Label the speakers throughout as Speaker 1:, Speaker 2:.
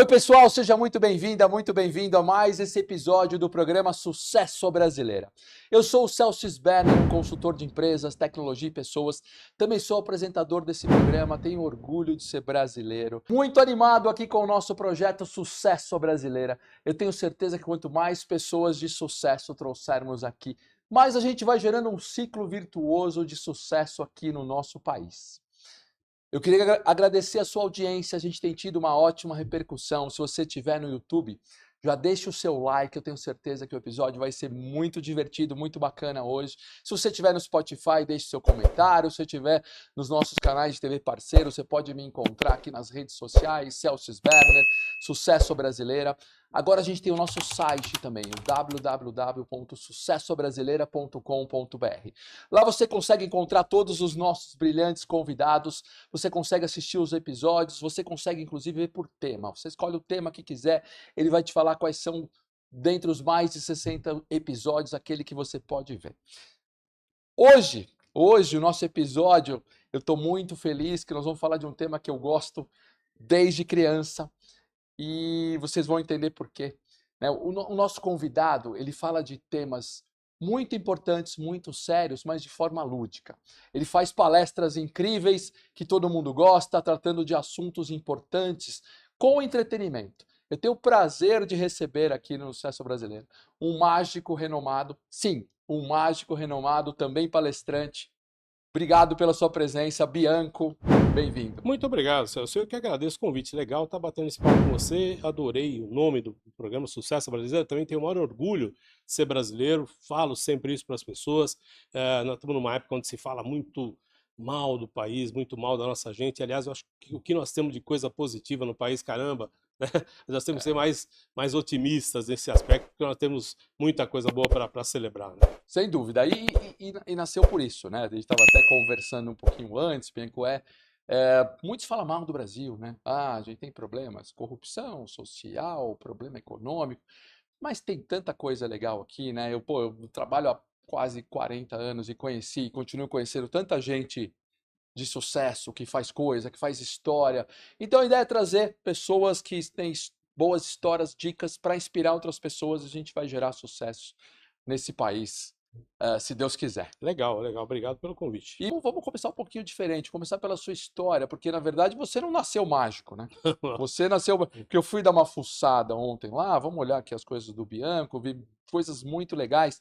Speaker 1: Oi, pessoal, seja muito bem-vinda, muito bem-vindo a mais esse episódio do programa Sucesso Brasileira. Eu sou o Celso Sberner, um consultor de empresas, tecnologia e pessoas. Também sou apresentador desse programa, tenho orgulho de ser brasileiro. Muito animado aqui com o nosso projeto Sucesso Brasileira. Eu tenho certeza que quanto mais pessoas de sucesso trouxermos aqui, mais a gente vai gerando um ciclo virtuoso de sucesso aqui no nosso país. Eu queria agradecer a sua audiência, a gente tem tido uma ótima repercussão. Se você estiver no YouTube, já deixa o seu like, eu tenho certeza que o episódio vai ser muito divertido, muito bacana hoje. Se você estiver no Spotify, deixe seu comentário. Se você estiver nos nossos canais de TV parceiro, você pode me encontrar aqui nas redes sociais, Celso Sberner, Sucesso Brasileira. Agora a gente tem o nosso site também, o www.sucessobrasileira.com.br. Lá você consegue encontrar todos os nossos brilhantes convidados, você consegue assistir os episódios, você consegue inclusive ver por tema. Você escolhe o tema que quiser, ele vai te falar quais são, dentre os mais de 60 episódios, aquele que você pode ver. Hoje o nosso episódio, eu estou muito feliz que nós vamos falar de um tema que eu gosto desde criança e vocês vão entender por quê. O nosso convidado, ele fala de temas muito importantes, muito sérios, mas de forma lúdica. Ele faz palestras incríveis que todo mundo gosta, tratando de assuntos importantes com entretenimento. Eu tenho o prazer de receber aqui no Sucesso Brasileiro um mágico renomado, sim, um mágico renomado, também palestrante. Obrigado pela sua presença, Bianco, bem-vindo.
Speaker 2: Muito obrigado, Celso. Eu que agradeço o convite. Legal estar batendo esse papo com você. Adorei o nome do programa Sucesso Brasileiro. Também tenho o maior orgulho de ser brasileiro. Falo sempre isso para as pessoas. Nós estamos numa época onde se fala muito mal do país, muito mal da nossa gente. Aliás, eu acho que o que nós temos de coisa positiva no país, caramba, né? Nós temos que ser mais otimistas nesse aspecto, porque nós temos muita coisa boa para celebrar, né?
Speaker 1: Sem dúvida. E nasceu por isso, né? A gente estava até conversando um pouquinho antes, Bianco, muitos falam mal do Brasil, né? Ah, a gente tem problemas, corrupção social, problema econômico, mas tem tanta coisa legal aqui, né? Eu trabalho há quase 40 anos e continuo conhecendo tanta gente de sucesso, que faz coisa, que faz história. Então a ideia é trazer pessoas que têm boas histórias, dicas para inspirar outras pessoas e a gente vai gerar sucesso nesse país, se Deus quiser.
Speaker 2: Legal, legal. Obrigado pelo convite.
Speaker 1: E vamos começar um pouquinho diferente, começar pela sua história, porque na verdade você não nasceu mágico, né? Você nasceu, porque eu fui dar uma fuçada ontem lá, vamos olhar aqui as coisas do Bianco, vi coisas muito legais.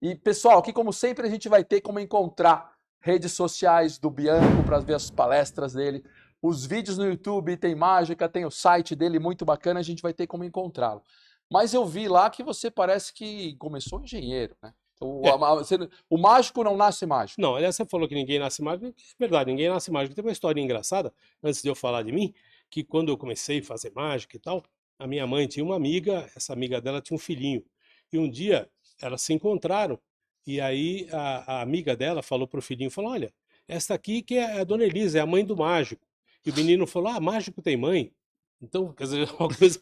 Speaker 1: E pessoal, aqui como sempre a gente vai ter como encontrar redes sociais do Bianco para ver as palestras dele. Os vídeos no YouTube, tem mágica, tem o site dele muito bacana, a gente vai ter como encontrá-lo. Mas eu vi lá que você parece que começou engenheiro, né? O mágico não nasce mágico.
Speaker 2: Não, aliás, você falou que ninguém nasce mágico, é verdade, ninguém nasce mágico. Tem uma história engraçada, antes de eu falar de mim, que quando eu comecei a fazer mágica e tal, a minha mãe tinha uma amiga, essa amiga dela tinha um filhinho. E um dia elas se encontraram, e aí a amiga dela falou pro filhinho, falou, olha, essa aqui que é a Dona Elisa, é a mãe do mágico. E o menino falou, ah, mágico tem mãe? Então, quer dizer, uma coisa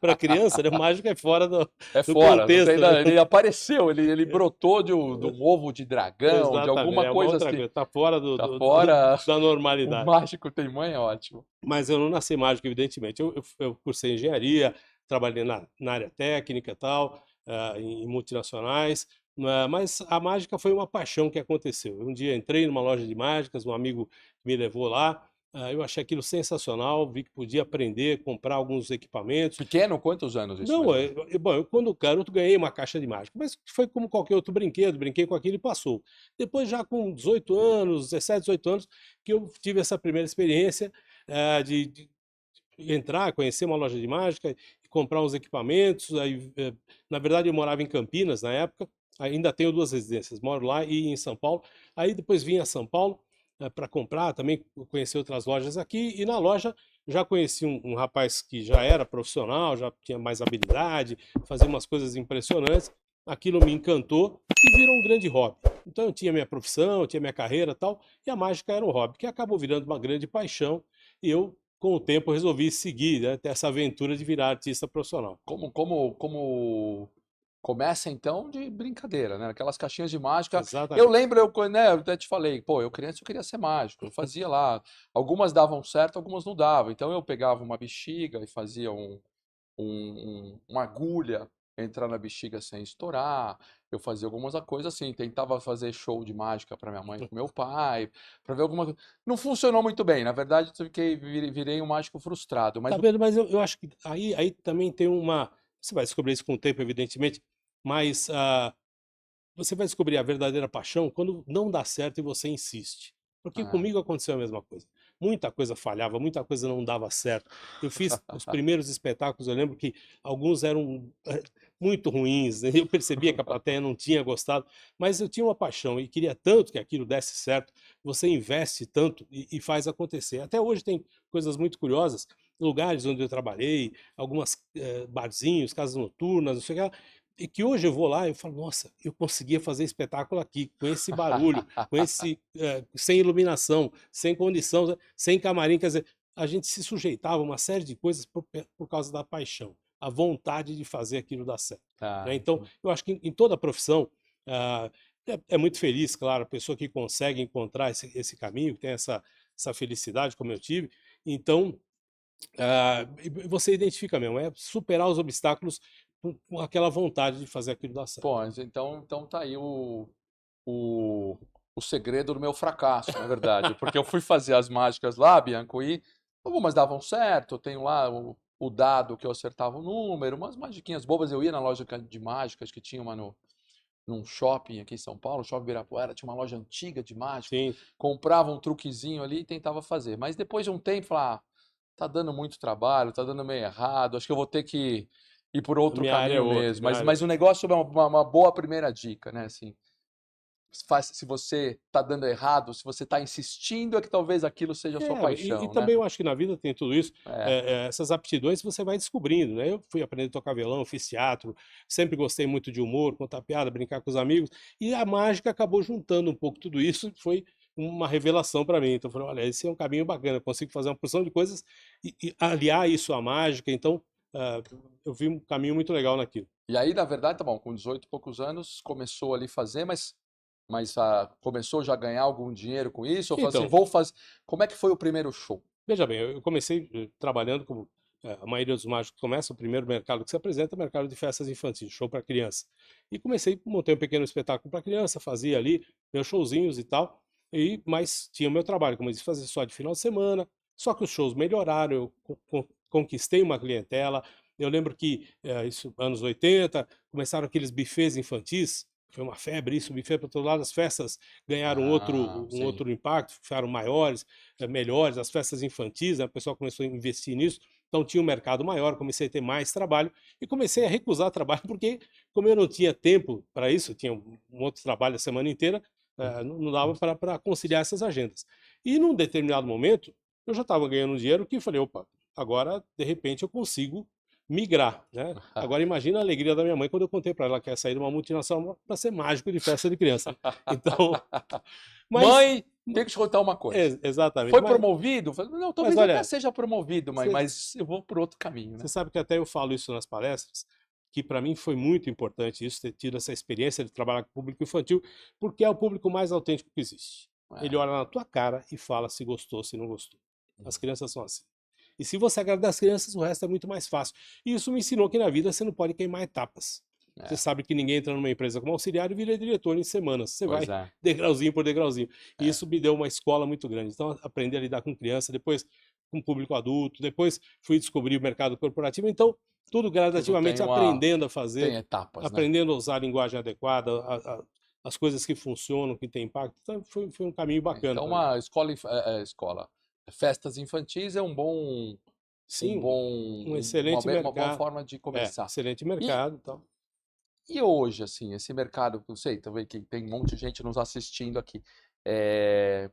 Speaker 2: para criança, né? Mágico é fora do
Speaker 1: Fora,
Speaker 2: contexto, né?
Speaker 1: ele apareceu, ele brotou de um ovo de dragão, de
Speaker 2: Exatamente,
Speaker 1: alguma
Speaker 2: é uma
Speaker 1: coisa
Speaker 2: outra
Speaker 1: assim.
Speaker 2: coisa, tá fora
Speaker 1: Tá fora,
Speaker 2: da
Speaker 1: o
Speaker 2: normalidade.
Speaker 1: mágico tem mãe, é ótimo.
Speaker 2: Mas eu não nasci mágico, evidentemente. Eu cursei engenharia, trabalhei na área técnica e tal, em multinacionais, mas a mágica foi uma paixão que aconteceu. Um dia entrei numa loja de mágicas, um amigo me levou lá, eu achei aquilo sensacional, vi que podia aprender, comprar alguns equipamentos.
Speaker 1: Pequeno, quantos anos isso?
Speaker 2: Não, bom, eu quando garoto ganhei uma caixa de mágica, mas foi como qualquer outro brinquedo, brinquei com aquilo e passou. Depois já com 18 anos, 17, 18 anos, que eu tive essa primeira experiência de entrar, conhecer uma loja de mágica e comprar uns equipamentos. Aí, na verdade, eu morava em Campinas na época, ainda tenho duas residências, moro lá e em São Paulo. Aí depois vim a São Paulo para comprar, também conheci outras lojas aqui, e na loja já conheci um rapaz que já era profissional, já tinha mais habilidade, fazia umas coisas impressionantes, aquilo me encantou e virou um grande hobby. Então eu tinha minha profissão, eu tinha minha carreira e tal, e a mágica era um hobby, que acabou virando uma grande paixão, e eu, com o tempo, resolvi seguir, né, ter essa aventura de virar artista profissional.
Speaker 1: Como Começa então de brincadeira, né? Aquelas caixinhas de mágica. Eu
Speaker 2: Exatamente.
Speaker 1: lembro, né, eu até te falei, pô, eu criança eu queria ser mágico. Eu fazia lá, algumas davam certo, algumas não davam. Então eu pegava uma bexiga e fazia uma agulha entrar na bexiga sem estourar. Eu fazia algumas coisas assim, tentava fazer show de mágica para minha mãe e pro meu pai, para ver alguma coisa. Não funcionou muito bem, na verdade, eu virei um mágico frustrado,
Speaker 2: Tá
Speaker 1: mas
Speaker 2: vendo? Mas eu acho que aí também tem uma. Você vai descobrir isso com o tempo, evidentemente, mas você vai descobrir a verdadeira paixão quando não dá certo e você insiste. Porque
Speaker 1: é.
Speaker 2: comigo aconteceu a mesma coisa. Muita coisa falhava, muita coisa não dava certo. Eu fiz os primeiros espetáculos, eu lembro que alguns eram muito ruins, né? Eu percebia que a plateia não tinha gostado, mas eu tinha uma paixão e queria tanto que aquilo desse certo. Você investe tanto e faz acontecer. Até hoje tem coisas muito curiosas, lugares onde eu trabalhei, algumas barzinhos, casas noturnas, não sei o que lá, e que hoje eu vou lá e eu falo: "Nossa, eu conseguia fazer espetáculo aqui, com esse barulho, com esse sem iluminação, sem condição, sem camarim", quer dizer, a gente se sujeitava a uma série de coisas por causa da paixão, a vontade de fazer aquilo dar certo,
Speaker 1: Ah,
Speaker 2: né. Então,
Speaker 1: entendi.
Speaker 2: eu acho que em toda a profissão, ah, é muito feliz, claro, a pessoa que consegue encontrar esse caminho, que tem essa felicidade como eu tive. Então, e você identifica mesmo, é superar os obstáculos com aquela vontade de fazer aquilo dar certo.
Speaker 1: Pô, mas então tá aí o, o segredo do meu fracasso, na verdade. Porque eu fui fazer as mágicas lá, Bianco, e algumas davam certo. Eu tenho lá o dado que eu acertava o número, umas magiquinhas bobas. Eu ia na loja de mágicas que tinha uma num shopping aqui em São Paulo, Shopping Ibirapuera, tinha uma loja antiga de mágica.
Speaker 2: Sim,
Speaker 1: Comprava um truquezinho ali e tentava fazer. Mas depois de um tempo, falava, tá dando muito trabalho, tá dando meio errado, acho que eu vou ter que ir por
Speaker 2: a
Speaker 1: outro
Speaker 2: minha área é
Speaker 1: caminho
Speaker 2: outra,
Speaker 1: mesmo.
Speaker 2: minha área é
Speaker 1: Mas o
Speaker 2: outra.
Speaker 1: negócio é uma boa primeira dica, né? Assim, se você tá dando errado, se você tá insistindo, é que talvez aquilo seja a sua
Speaker 2: E
Speaker 1: paixão, né?
Speaker 2: também eu acho que na vida tem tudo isso,
Speaker 1: É.
Speaker 2: essas aptidões você vai descobrindo, né. Eu fui aprender a tocar violão, fiz teatro, sempre gostei muito de humor, contar piada, brincar com os amigos, e a mágica acabou juntando um pouco tudo isso, foi uma revelação para mim. Então eu falei: "Olha, esse é um caminho bacana, eu consigo fazer uma porção de coisas e aliar isso à mágica", então, hã, eu vi um caminho muito legal naquilo.
Speaker 1: E aí, na verdade, tá bom, com 18 e poucos anos, começou ali fazer, mas começou já a ganhar algum dinheiro com isso? Ou falou assim,
Speaker 2: Então,
Speaker 1: vou fazer. Como é que foi o primeiro show?
Speaker 2: veja bem, eu comecei, trabalhando como, a maioria dos mágicos começa, o primeiro mercado que se apresenta é o mercado de festas infantis, show para criança. E comecei, montei um pequeno espetáculo para criança, fazia ali meus showzinhos e tal, mas tinha o meu trabalho, como eu disse, fazer só de final de semana, só que os shows melhoraram, eu conquistei uma clientela. Eu lembro que, isso anos 80 começaram aqueles buffets infantis, foi uma febre isso, buffet para todo lado, as festas ganharam
Speaker 1: Ah,
Speaker 2: um
Speaker 1: sim.
Speaker 2: outro impacto, ficaram maiores, melhores, as festas infantis, né, o pessoal começou a investir nisso, então tinha um mercado maior, comecei a ter mais trabalho e comecei a recusar trabalho, porque como eu não tinha tempo para isso, eu tinha um outro trabalho a semana inteira, não dava para conciliar essas agendas. E num determinado momento, eu já estava ganhando um dinheiro que eu falei: "Opa, agora de repente eu consigo migrar", né. Agora imagina a alegria da minha mãe quando eu contei para ela que ia sair de uma multinacional para ser mágico de festa de criança. Então, mas
Speaker 1: Mãe, tenho que te contar uma coisa.
Speaker 2: exatamente,
Speaker 1: Foi promovido? Falei, não,
Speaker 2: mas
Speaker 1: talvez até
Speaker 2: olha,
Speaker 1: seja promovido, mãe,
Speaker 2: você
Speaker 1: mas eu vou por outro caminho,
Speaker 2: você
Speaker 1: né?
Speaker 2: sabe que até eu falo isso nas palestras, que para mim foi muito importante isso, ter tido essa experiência de trabalhar com o público infantil, porque é o público mais autêntico que existe. Ele
Speaker 1: É.
Speaker 2: olha na tua cara e fala se gostou, se não gostou. As crianças são assim. E se você agradar as crianças, o resto é muito mais fácil. E isso me ensinou que na vida você não pode queimar etapas. Você
Speaker 1: É,
Speaker 2: sabe que ninguém entra numa empresa como auxiliar e vira diretor em semanas. Você
Speaker 1: pois
Speaker 2: vai
Speaker 1: é.
Speaker 2: degrauzinho por degrauzinho. E
Speaker 1: É.
Speaker 2: isso me deu uma escola muito grande. Então, aprender a lidar com criança, depois com público adulto, depois fui descobrir o mercado corporativo. Então, tudo
Speaker 1: Tudo
Speaker 2: gradativamente aprendendo a
Speaker 1: tem
Speaker 2: fazer,
Speaker 1: etapas, né?
Speaker 2: aprendendo a usar a linguagem adequada, as coisas que funcionam, que têm impacto. Então, foi um caminho bacana
Speaker 1: Então,
Speaker 2: para mim.
Speaker 1: uma escola, escola, festas infantis é um
Speaker 2: Sim,
Speaker 1: bom,
Speaker 2: um excelente
Speaker 1: uma boa
Speaker 2: mercado.
Speaker 1: forma de
Speaker 2: É,
Speaker 1: começar.
Speaker 2: excelente
Speaker 1: E,
Speaker 2: mercado, então.
Speaker 1: e hoje, assim, esse mercado, não sei, também que tem um monte de gente nos assistindo aqui, é,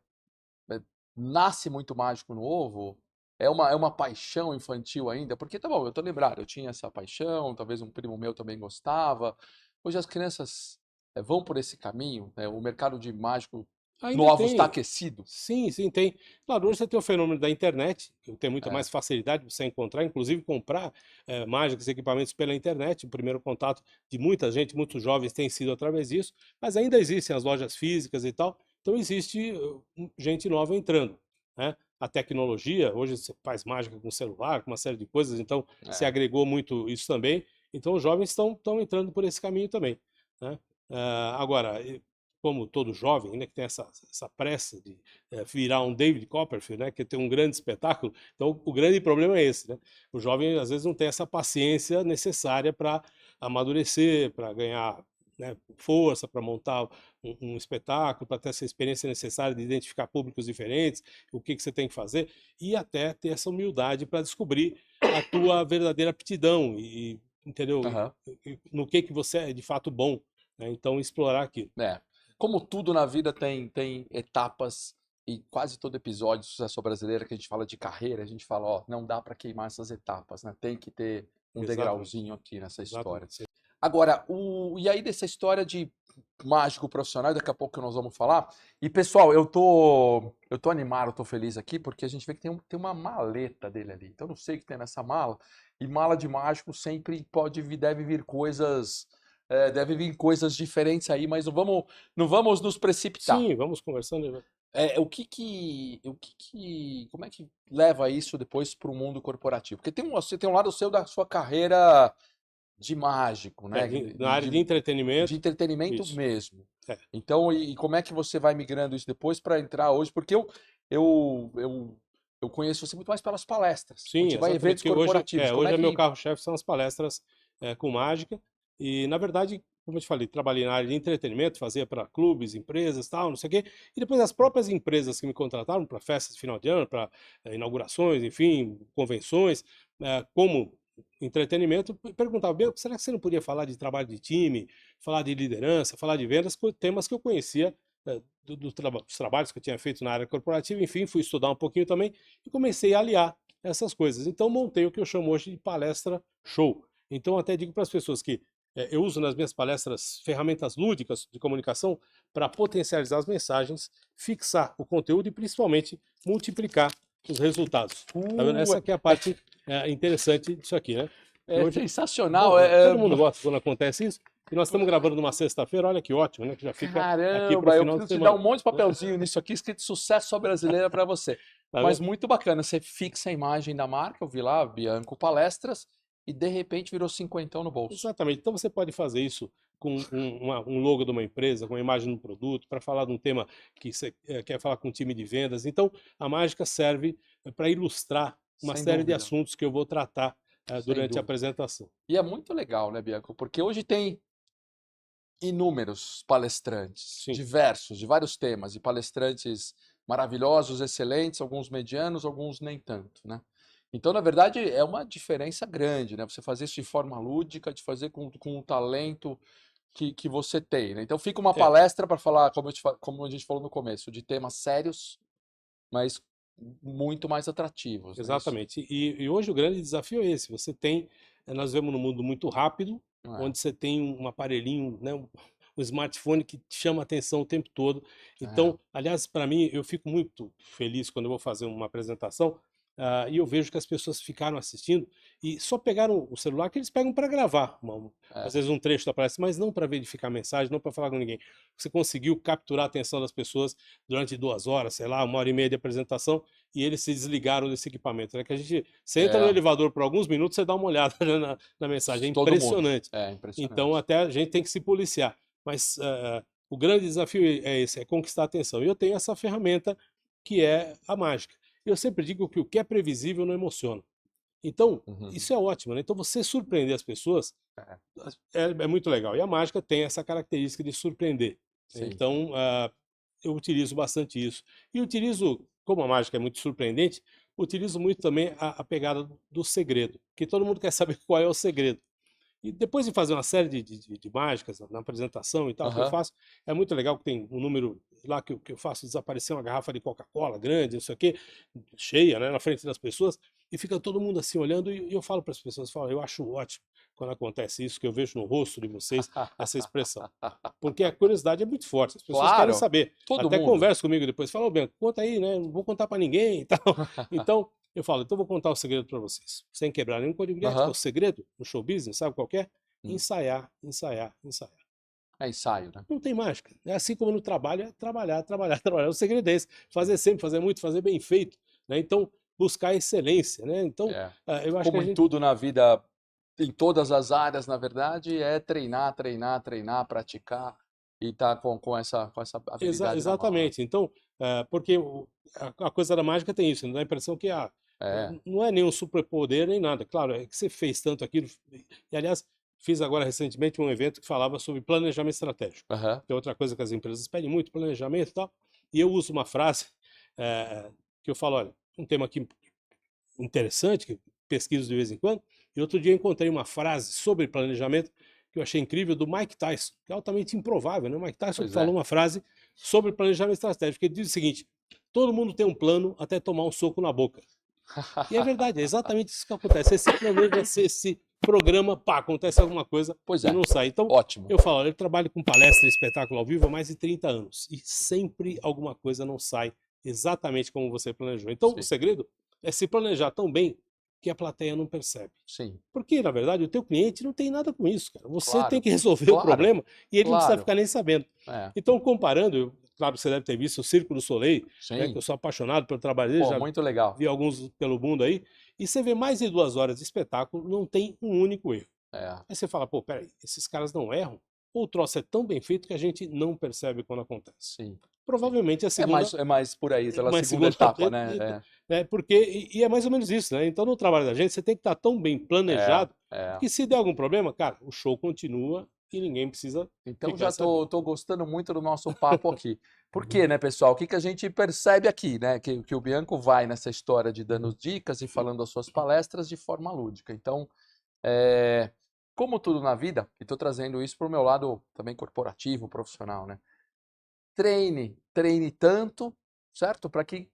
Speaker 1: é, nasce muito mágico novo? É uma paixão infantil ainda? Porque, tá bom, eu tô lembrado, eu tinha essa paixão, talvez um primo meu também gostava. Hoje as crianças vão por esse caminho, né? O mercado de mágico
Speaker 2: Ainda
Speaker 1: novos está
Speaker 2: tem.
Speaker 1: aquecido?
Speaker 2: Sim, sim, tem. Claro, hoje você tem o fenômeno da internet, que tem muita
Speaker 1: É.
Speaker 2: mais facilidade de você encontrar, inclusive comprar mágicas e equipamentos pela internet. O primeiro contato de muita gente, muitos jovens, tem sido através disso, mas ainda existem as lojas físicas e tal, então existe gente nova entrando, né? A tecnologia, hoje você faz mágica com celular, com uma série de coisas, então se
Speaker 1: É.
Speaker 2: agregou muito isso também. Então os jovens estão entrando por esse caminho também, né? Agora, como todo jovem, né, que tem essa pressa de virar um David Copperfield, né, que tem um grande espetáculo, então o grande problema é esse, né? O jovem às vezes não tem essa paciência necessária para amadurecer, para ganhar, né, força, para montar um espetáculo, para ter essa experiência necessária de identificar públicos diferentes, o que você tem que fazer, e até ter essa humildade para descobrir a tua verdadeira aptidão entendeu?
Speaker 1: Aham.
Speaker 2: No que você é de fato bom, né? Então explorar aquilo.
Speaker 1: É. Como tudo na vida tem etapas e quase todo episódio de Sucesso Brasileira que a gente fala de carreira, a gente fala, ó, não dá para queimar essas etapas, né? Tem que ter um
Speaker 2: Exatamente,
Speaker 1: degrauzinho aqui nessa história.
Speaker 2: exatamente.
Speaker 1: Agora, e aí dessa história de mágico profissional, daqui a pouco nós vamos falar. E pessoal, eu tô animado, eu tô feliz aqui porque a gente vê que tem uma maleta dele ali. Então eu não sei o que tem nessa mala. E mala de mágico sempre deve vir coisas diferentes aí, mas não vamos nos precipitar.
Speaker 2: Sim, vamos conversando. Né?
Speaker 1: Como é que leva isso depois para o mundo corporativo? Porque você tem um lado seu da sua carreira de mágico, né?
Speaker 2: Na área de
Speaker 1: De
Speaker 2: entretenimento,
Speaker 1: entretenimento
Speaker 2: isso.
Speaker 1: mesmo.
Speaker 2: É.
Speaker 1: Então, e como é que você vai migrando isso depois para entrar hoje? Porque eu conheço você muito mais pelas palestras, quando
Speaker 2: Sim,
Speaker 1: você vai em
Speaker 2: exatamente.
Speaker 1: eventos
Speaker 2: Que hoje,
Speaker 1: corporativos. Como
Speaker 2: hoje
Speaker 1: é
Speaker 2: é meu
Speaker 1: que.
Speaker 2: carro-chefe, são as palestras com mágica. E, na verdade, como eu te falei, trabalhei na área de entretenimento, fazia para clubes, empresas, tal, não sei o quê. E depois as próprias empresas que me contrataram para festas de final de ano, para inaugurações, enfim, convenções, como entretenimento, perguntava, "Bianco, será que você não podia falar de trabalho de time, falar de liderança, falar de vendas, temas que eu conhecia dos trabalhos que eu tinha feito na área corporativa, enfim, fui estudar um pouquinho também e comecei a aliar essas coisas. Então montei o que eu chamo hoje de palestra show. Então até digo para as pessoas que eu uso nas minhas palestras ferramentas lúdicas de comunicação para potencializar as mensagens, fixar o conteúdo e principalmente multiplicar os resultados. Tá vendo? Essa aqui é a parte interessante disso aqui, né? E
Speaker 1: É
Speaker 2: hoje,
Speaker 1: sensacional.
Speaker 2: bom, todo mundo gosta quando acontece isso. E nós estamos gravando numa sexta-feira, olha que ótimo, né? Que já fica aqui para o
Speaker 1: Caramba, eu
Speaker 2: final de
Speaker 1: preciso te dar um
Speaker 2: semana.
Speaker 1: monte de papelzinho nisso aqui, escrito Sucesso Brasileira para você.
Speaker 2: Tá
Speaker 1: Mas
Speaker 2: vendo?
Speaker 1: muito bacana, você fixa a imagem da marca, eu vi lá, Bianco Palestras, e de repente virou cinquentão no bolso.
Speaker 2: Exatamente. Então você pode fazer isso com um logo de uma empresa, com uma imagem de um produto, para falar de um tema que você quer falar com um time de vendas. Então a mágica serve para ilustrar uma
Speaker 1: Sem
Speaker 2: série de
Speaker 1: dúvida,
Speaker 2: assuntos que eu vou tratar
Speaker 1: sem
Speaker 2: durante a
Speaker 1: dúvida.
Speaker 2: apresentação.
Speaker 1: E é muito legal, né, Bianco? Porque hoje tem inúmeros palestrantes,
Speaker 2: Sim.
Speaker 1: diversos, de vários temas, e palestrantes maravilhosos, excelentes, alguns medianos, alguns nem tanto, né? Então, na verdade, é uma diferença grande, né? Você fazer isso de forma lúdica, de fazer com o talento que você tem, né? Então, fica uma
Speaker 2: É,
Speaker 1: palestra para falar, como a gente falou no começo, de temas sérios, mas muito mais atrativos, não é isso?
Speaker 2: exatamente. E hoje o grande desafio é esse. Você tem, nós vivemos num mundo muito rápido,
Speaker 1: Não é?
Speaker 2: onde você tem um aparelhinho, né, um smartphone que te chama a atenção o tempo todo.
Speaker 1: É,
Speaker 2: Então, aliás, para mim, eu fico muito feliz quando eu vou fazer uma apresentação, e eu vejo que as pessoas ficaram assistindo e só pegaram o celular que eles pegam para gravar, às
Speaker 1: é,
Speaker 2: vezes um trecho da palestra, mas não para verificar mensagem, não para falar com ninguém. Você conseguiu capturar a atenção das pessoas durante 2 horas, sei lá, 1 hora e meia de apresentação, e eles se desligaram desse equipamento, né? Que você entra no
Speaker 1: é,
Speaker 2: elevador por alguns minutos, você dá uma olhada na mensagem, é
Speaker 1: todo mundo.
Speaker 2: impressionante.
Speaker 1: É
Speaker 2: Então,
Speaker 1: impressionante.
Speaker 2: até a gente tem que se policiar. Mas o grande desafio é esse, é conquistar a atenção. E eu tenho essa ferramenta que é a mágica. Eu sempre digo que o que é previsível não emociona. Então,
Speaker 1: Uhum.
Speaker 2: isso é ótimo, né? Então, você surpreender as pessoas
Speaker 1: É,
Speaker 2: é muito legal. E a mágica tem essa característica de surpreender.
Speaker 1: sim.
Speaker 2: Então, eu utilizo bastante isso. E utilizo, como a mágica é muito surpreendente, utilizo muito também a pegada do segredo, que todo mundo quer saber qual é o segredo. E depois de fazer uma série de mágicas na apresentação e tal, que eu
Speaker 1: Aham.
Speaker 2: faço, é muito legal que tem um número lá que eu faço desaparecer uma garrafa de Coca-Cola grande, não sei o quê, cheia, né, na frente das pessoas, e fica todo mundo assim olhando, e eu falo para as pessoas, falo, eu acho ótimo quando acontece isso, que eu vejo no rosto de vocês essa expressão. Porque a curiosidade é muito forte, as pessoas querem
Speaker 1: Claro,
Speaker 2: saber.
Speaker 1: todo
Speaker 2: Até
Speaker 1: mundo.
Speaker 2: conversa comigo depois, fala, ô Bianco, conta aí, né? Não vou contar para ninguém e tal. Então, eu falo, então vou contar o segredo para vocês. Sem quebrar nenhum código de ética,
Speaker 1: Aham.
Speaker 2: o segredo no show business, sabe qual que é?
Speaker 1: Hum.
Speaker 2: Ensaiar, ensaiar, ensaiar.
Speaker 1: É ensaio, né?
Speaker 2: Não tem mágica. É assim como no trabalho, é trabalhar, trabalhar, trabalhar. O segredo é esse. Fazer sempre, fazer muito, fazer bem feito. Né? Então, buscar a excelência. Né? Então,
Speaker 1: É.
Speaker 2: eu acho que
Speaker 1: Como
Speaker 2: a
Speaker 1: em
Speaker 2: gente.
Speaker 1: tudo na vida, em todas as áreas, na verdade, é treinar, treinar, treinar, praticar e estar com essa habilidade na mão, né?
Speaker 2: Exatamente. Então, porque a coisa da mágica tem isso. Dá a impressão que
Speaker 1: É.
Speaker 2: não é nenhum superpoder nem nada. Claro, é que você fez tanto aquilo. E, aliás, fiz agora recentemente um evento que falava sobre planejamento estratégico.
Speaker 1: Aham.
Speaker 2: Que é outra coisa que as empresas pedem muito, planejamento e tal. E eu uso uma frase que eu falo, olha, um tema aqui interessante, que pesquiso de vez em quando, e outro dia eu encontrei uma frase sobre planejamento que eu achei incrível, do Mike Tyson, que é altamente improvável, né? O Mike Tyson
Speaker 1: Pois
Speaker 2: falou
Speaker 1: é.
Speaker 2: uma frase sobre planejamento estratégico, ele diz o seguinte, todo mundo tem um plano até tomar um soco na boca. E é verdade, é exatamente isso que acontece, você se planeja, você se programa, pá, acontece alguma coisa
Speaker 1: Pois
Speaker 2: e
Speaker 1: é.
Speaker 2: não sai. Então,
Speaker 1: Ótimo.
Speaker 2: eu falo, olha, eu trabalho com palestra e espetáculo ao vivo há mais de 30 anos, e sempre alguma coisa não sai exatamente como você planejou. Então, o
Speaker 1: Sim,
Speaker 2: segredo é se planejar tão bem que a plateia não percebe.
Speaker 1: sim.
Speaker 2: Porque, na verdade, o teu cliente não tem nada com isso, cara. Você tem
Speaker 1: Claro,
Speaker 2: que resolver o
Speaker 1: claro,
Speaker 2: problema e ele não precisa
Speaker 1: claro.
Speaker 2: ficar nem sabendo.
Speaker 1: É.
Speaker 2: Então, comparando, claro que você deve ter visto o Circo do Soleil, né, que
Speaker 1: Sim.
Speaker 2: eu sou apaixonado pelo trabalho dele,
Speaker 1: Pô,
Speaker 2: já
Speaker 1: muito legal.
Speaker 2: vi alguns pelo mundo aí, e você vê mais de 2 horas de espetáculo, não tem um único erro.
Speaker 1: É.
Speaker 2: Aí você fala, pô, peraí, esses caras não erram? Ou o troço é tão bem feito que a gente não percebe quando acontece?
Speaker 1: Sim, sim.
Speaker 2: Provavelmente a segunda
Speaker 1: É mais por aí, pela
Speaker 2: uma
Speaker 1: segunda
Speaker 2: segunda
Speaker 1: etapa,
Speaker 2: vez,
Speaker 1: né?
Speaker 2: né, porque e é mais ou menos isso, né, então no trabalho da gente você tem que estar tão bem
Speaker 1: É,
Speaker 2: planejado,
Speaker 1: é.
Speaker 2: que se der algum problema, cara, o show continua e ninguém precisa
Speaker 1: Então
Speaker 2: ficar
Speaker 1: já
Speaker 2: sabendo.
Speaker 1: tô gostando muito do nosso papo aqui. Por quê, né, pessoal? O que que a gente percebe aqui, né? Que o Bianco vai nessa história de dando dicas e falando as suas palestras de forma lúdica. Então, é, como tudo na vida, e estou trazendo isso para o meu lado também corporativo, profissional, né? Treine tanto, certo? Para que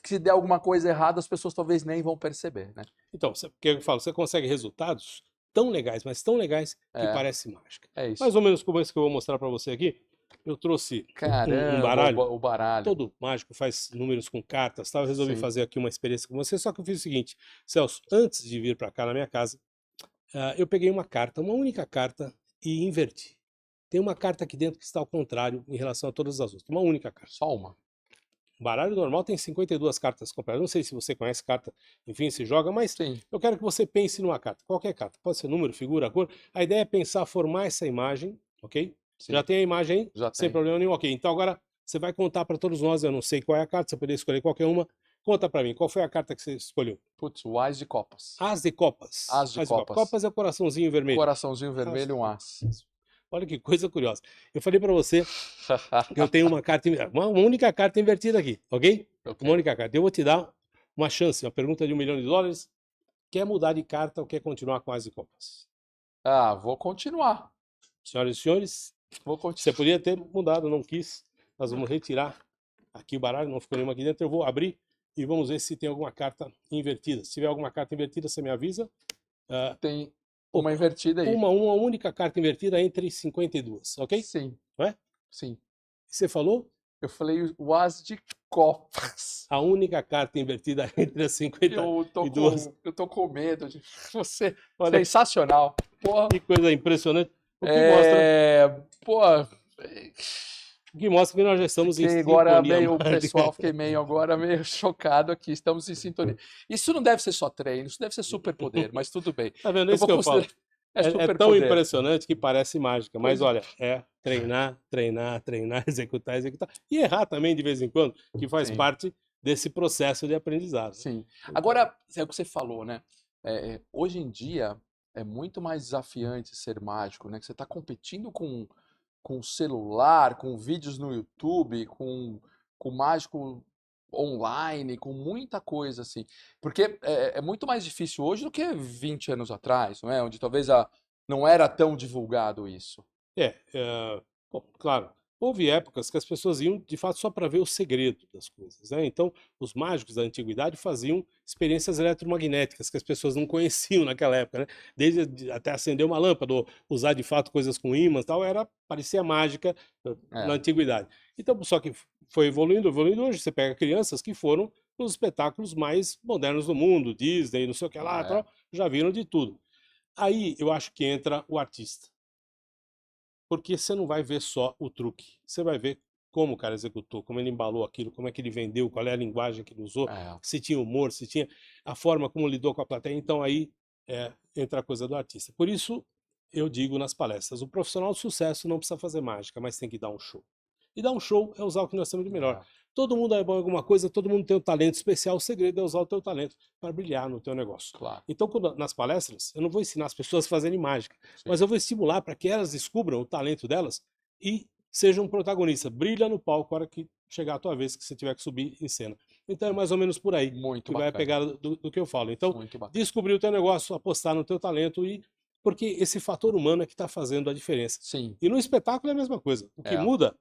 Speaker 1: se der alguma coisa errada, as pessoas talvez nem vão perceber, né?
Speaker 2: Então, porque eu falo, você consegue resultados tão legais, mas tão legais que
Speaker 1: É,
Speaker 2: parece mágica.
Speaker 1: é isso.
Speaker 2: Mais ou menos como esse que eu vou mostrar para você aqui, eu trouxe um
Speaker 1: Caramba,
Speaker 2: baralho,
Speaker 1: o baralho.
Speaker 2: todo mágico, faz números com cartas, tal. Eu resolvi
Speaker 1: Sim.
Speaker 2: fazer aqui uma experiência com você, só que eu fiz o seguinte, Celso, antes de vir para cá na minha casa, eu peguei uma carta, uma única carta, e inverti. Tem uma carta aqui dentro que está ao contrário em relação a todas as outras. Uma única carta.
Speaker 1: Só uma.
Speaker 2: O baralho normal tem 52 cartas completas. Não sei se você conhece carta, enfim, se joga, mas
Speaker 1: Sim,
Speaker 2: eu quero que você pense numa carta. Qualquer carta. Pode ser número, figura, cor. A ideia é pensar, formar essa imagem, ok? Já
Speaker 1: sim,
Speaker 2: tem a imagem aí?
Speaker 1: já
Speaker 2: Sem
Speaker 1: tem.
Speaker 2: problema nenhum. Ok, então agora você vai contar para todos nós. Eu não sei qual é a carta, você poderia escolher qualquer uma. Conta para mim, qual foi a carta que você escolheu?
Speaker 1: Putz, o Ás de copas.
Speaker 2: As de copas.
Speaker 1: As de
Speaker 2: As de copas.
Speaker 1: copas.
Speaker 2: Copas é o coraçãozinho vermelho.
Speaker 1: Coraçãozinho
Speaker 2: As.
Speaker 1: vermelho, um as.
Speaker 2: Olha que coisa curiosa. Eu falei para você que eu tenho uma carta, uma única carta invertida aqui, ok?
Speaker 1: Ok.
Speaker 2: Uma única carta. Eu vou te dar uma chance, uma pergunta de US$ 1 milhão. Quer mudar de carta ou quer continuar com as de copas?
Speaker 1: Ah, vou continuar.
Speaker 2: Senhoras e senhores,
Speaker 1: Vou
Speaker 2: você
Speaker 1: continuar.
Speaker 2: podia ter mudado, não quis. Nós vamos retirar aqui o baralho, não ficou nenhuma aqui dentro. Eu vou abrir e vamos ver se tem alguma carta invertida. Se tiver alguma carta invertida, você me avisa. Ah,
Speaker 1: Tem uma
Speaker 2: opa,
Speaker 1: invertida aí.
Speaker 2: uma única carta invertida entre 52, ok?
Speaker 1: Sim,
Speaker 2: Não é?
Speaker 1: sim.
Speaker 2: Você falou?
Speaker 1: Eu falei o as de copas.
Speaker 2: A única carta invertida entre as 52.
Speaker 1: Eu tô com medo de você.
Speaker 2: Olha
Speaker 1: Sensacional. Porra.
Speaker 2: que coisa impressionante. O que mostra,
Speaker 1: Pô,
Speaker 2: o que mostra que nós já estamos em
Speaker 1: fiquei agora
Speaker 2: sintonia
Speaker 1: meio,
Speaker 2: mágica.
Speaker 1: pessoal, fiquei meio agora meio chocado aqui. Estamos em sintonia. Isso não deve ser só treino, isso deve ser superpoder, mas tudo bem.
Speaker 2: Tá vendo? É
Speaker 1: Eu
Speaker 2: isso
Speaker 1: vou
Speaker 2: que eu falo.
Speaker 1: considerar. É
Speaker 2: É tão
Speaker 1: superpoder.
Speaker 2: impressionante que parece mágica, mas
Speaker 1: Pois
Speaker 2: olha, é treinar, treinar, treinar, executar, executar. E errar também de vez em quando, que faz
Speaker 1: sim,
Speaker 2: parte desse processo de aprendizado.
Speaker 1: sim.
Speaker 2: Então,
Speaker 1: Agora, é o que você falou, né? Hoje em dia é muito mais desafiante ser mágico, né? Que você está competindo com celular, com vídeos no YouTube, com mágico online, com muita coisa assim. Porque é muito mais difícil hoje do que 20 anos atrás, não é? Onde talvez não era tão divulgado isso.
Speaker 2: Bom, claro, houve épocas que as pessoas iam de fato só para ver o segredo das coisas, né? Então, os mágicos da antiguidade faziam experiências eletromagnéticas que as pessoas não conheciam naquela época, né? Até acender uma lâmpada, ou usar de fato coisas com ímãs, e tal, parecia mágica na
Speaker 1: É,
Speaker 2: antiguidade. Então, só que foi evoluindo, evoluindo. Hoje você pega crianças que foram nos espetáculos mais modernos do mundo, Disney, não sei o que lá,
Speaker 1: é,
Speaker 2: tal, já viram de tudo. Aí eu acho que entra o artista. Porque você não vai ver só o truque, você vai ver como o cara executou, como ele embalou aquilo, como é que ele vendeu, qual é a linguagem que ele usou,
Speaker 1: é,
Speaker 2: se tinha humor, se tinha a forma como lidou com a plateia. Então aí entra a coisa do artista. Por isso eu digo nas palestras, o profissional de sucesso não precisa fazer mágica, mas tem que dar um show. E dar um show é usar o que nós temos de melhor.
Speaker 1: é,
Speaker 2: Todo mundo é bom em alguma coisa, todo mundo tem um talento especial, o segredo é usar o teu talento para brilhar no teu negócio.
Speaker 1: claro,
Speaker 2: Então, nas palestras, eu não vou ensinar as pessoas a fazerem mágica,
Speaker 1: sim.
Speaker 2: mas eu vou estimular para que elas descubram o talento delas e sejam protagonistas. Brilha no palco na hora que chegar a tua vez, que você tiver que subir em cena. Então é mais ou menos por aí
Speaker 1: Muito
Speaker 2: que vai
Speaker 1: bacana,
Speaker 2: pegar do que eu falo. Então,
Speaker 1: muito bacana.
Speaker 2: descobrir o teu negócio, apostar no teu talento, porque esse fator humano é que está fazendo a diferença.
Speaker 1: Sim,
Speaker 2: E no espetáculo é a mesma coisa. O que
Speaker 1: é,
Speaker 2: muda